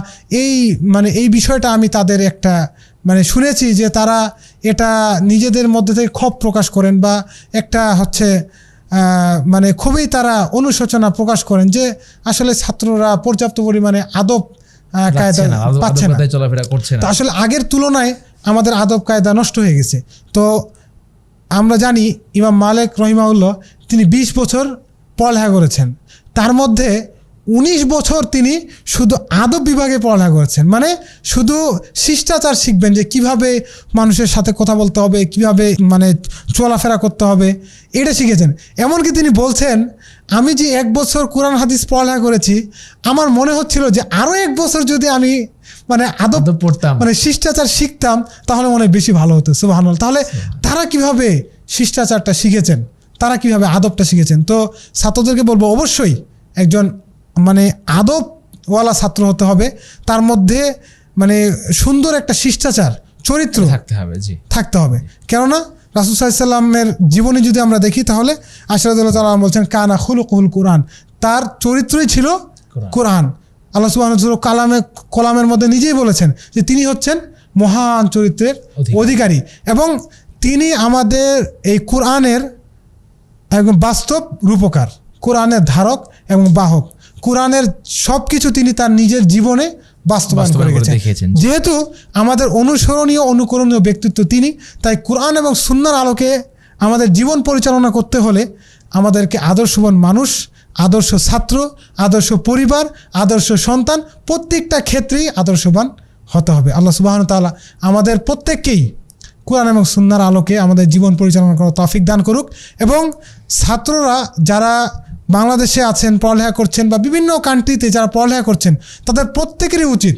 এই বিষয়টা আমি তাদের একটা মানে শুনেছি যে তারা এটা নিজেদের মধ্যে থেকে ক্ষোভ প্রকাশ করেন বা একটা হচ্ছে মানে খুবই তারা অনুশোচনা প্রকাশ করেন যে আসলে ছাত্ররা পর্যাপ্ত পরিমাণে আদব কায়দা পাচ্ছে না, চলাফেরা করছে না। তো আসলে আগের তুলনায় আমাদের আদব কায়দা নষ্ট হয়ে গেছে। তো আমরা জানি ইমাম মালিক রহিমাহুল্লাহ তিনি 20 বছর পড়ালেখা করেছেন, তার মধ্যে 19 বছর তিনি শুধু আদব বিভাগে পড়ালেখা করেছেন, মানে শুধু শিষ্টাচার শিখবেন যে কিভাবে মানুষের সাথে কথা বলতে হবে, কিভাবে মানে চলাফেরা করতে হবে, এটা শিখেছেন। এমনকি তিনি বলছেন আমি যে 1 বছর কোরআন হাদিস পড়ালেখা করেছি আমার মনে হচ্ছিল যে আরও 1 বছর যদি আমি মানে আদব পড়তাম, মানে শিষ্টাচার শিখতাম তাহলে মনে হয় বেশি ভালো হতো। সুবহানাল্লাহ। তাহলে তারা কিভাবে শিষ্টাচারটা শিখেছেন, তারা কিভাবে আদবটা শিখেছেন। তো ছাত্রদেরকে বলবো অবশ্যই একজন মানে আদবওয়ালা ছাত্র হতে হবে, তার মধ্যে মানে সুন্দর একটা শিষ্টাচার চরিত্র থাকতে হবে। জি, থাকতে হবে। কেননা রাসূল সাল্লাল্লাহু আলাইহি সাল্লামের জীবনী যদি আমরা দেখি তাহলে আয়েশা রাদিয়াল্লাহু তাআলা বলছেন কানা খুলুকুল কোরআন, তার চরিত্রই ছিল কোরআন। আল্লাহ সুবহানাহু ওয়া তাআলা কলামের মধ্যে নিজেই বলেছেন যে তিনি হচ্ছেন মহান চরিত্রের অধিকারী এবং তিনি আমাদের এই কোরআনের একদম বাস্তব রূপকার, কোরআনের ধারক এবং বাহক। কোরআনের সব কিছু তিনি তার নিজের জীবনে বাস্তবায়ন করে গেছেন। যেহেতু আমাদের অনুসরণীয় অনুকরণীয় ব্যক্তিত্ব তিনি, তাই কোরআন এবং সুন্নাহর আলোকে আমাদের জীবন পরিচালনা করতে হলে আমাদেরকে আদর্শবান মানুষ, আদর্শ ছাত্র, আদর্শ পরিবার, আদর্শ সন্তান প্রত্যেকটা ক্ষেত্রেই আদর্শবান হতে হবে। আল্লাহ সুবহানাহু ওয়া তাআলা আমাদের প্রত্যেককেই কোরআন এবং সুন্নাহর আলোকে আমাদের জীবন পরিচালনা করার তৌফিক দান করুক। এবং ছাত্ররা যারা বাংলাদেশে আছেন পড়ালেখা করছেন বা বিভিন্ন কান্ট্রিতে যারা পড়ালেখা করছেন তাদের প্রত্যেকেরই উচিত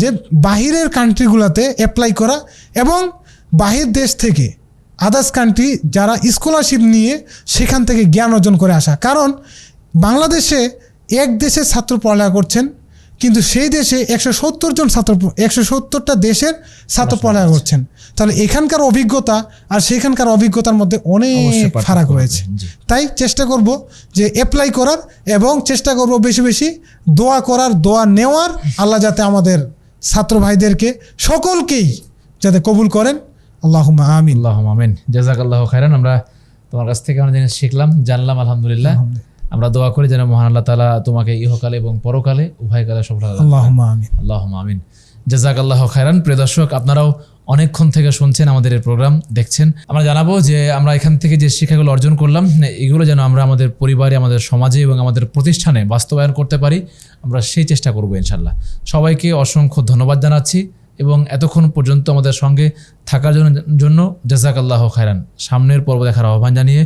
যে বাহিরের কান্ট্রিগুলোতে অ্যাপ্লাই করা এবং বাহির দেশ থেকে আদার্স কান্ট্রি যারা স্কলারশিপ নিয়ে সেখান থেকে জ্ঞান অর্জন করে আসা। কারণ বাংলাদেশে এক দেশের ছাত্র পড়ালেখা করছেন কিন্তু সেই দেশে 170টা দেশের ছাত্র পড়ালেখা করছেন। তাহলে এখানকার অভিজ্ঞতা আর সেখানকার অভিজ্ঞতার মধ্যে অনেক ফারাক রয়েছে। তাই চেষ্টা করব যে অ্যাপ্লাই করার এবং চেষ্টা করব বেশি বেশি দোয়া করার, দোয়া নেওয়ার, আল্লাহ যাতে আমাদের ছাত্র ভাইদেরকে সকলকেই যাতে কবুল করেন। আল্লাহুম্মা আমিন। আল্লাহুম্মা আমিন। জাযাকাল্লাহু খাইরান। আমরা তোমার কাছ থেকে অনেক জিনিস শিখলাম, জানলাম, আলহামদুলিল্লাহ। আমরা দোয়া করি যেন মহান আল্লাহ তাআলা তোমাকে ইহকালে এবং পরকালে উভয়কালে সফলতা দান। আল্লাহুম্মা আমিন। আল্লাহুম্মা আমিন। জাযাকাল্লাহু খাইরান। প্রিয় দর্শক, আপনারাও অনেকক্ষণ থেকে শুনছেন, আমাদের এই প্রোগ্রাম দেখছেন। আমরা জানাবো যে আমরা এখান থেকে যে শিক্ষাগুলো অর্জন করলাম এগুলো যেন আমরা আমাদের পরিবারে, আমাদের সমাজে এবং আমাদের প্রতিষ্ঠানে বাস্তবায়ন করতে পারি, আমরা সেই চেষ্টা করবো ইনশাল্লাহ। সবাইকে অসংখ্য ধন্যবাদ জানাচ্ছি এবং এতক্ষণ পর্যন্ত আমাদের সঙ্গে থাকার জন্য জাযাকাল্লাহু খাইরান। সামনের পর্ব দেখার আহ্বান জানিয়ে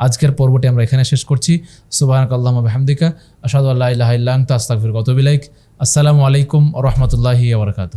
আজকের পর্বটি আমরা এখানে শেষ করছি। সুবহানাকাল্লাহুম্মা বিহামদিকা আশহাদু আল্লা ইলাহা ইল্লা আনতা আস্তাগফিরুকা ওয়া আতুবু ইলাইক। আসসালামু আলাইকুম ওয়া রাহমাতুল্লাহি ওয়া বারাকাতুহু।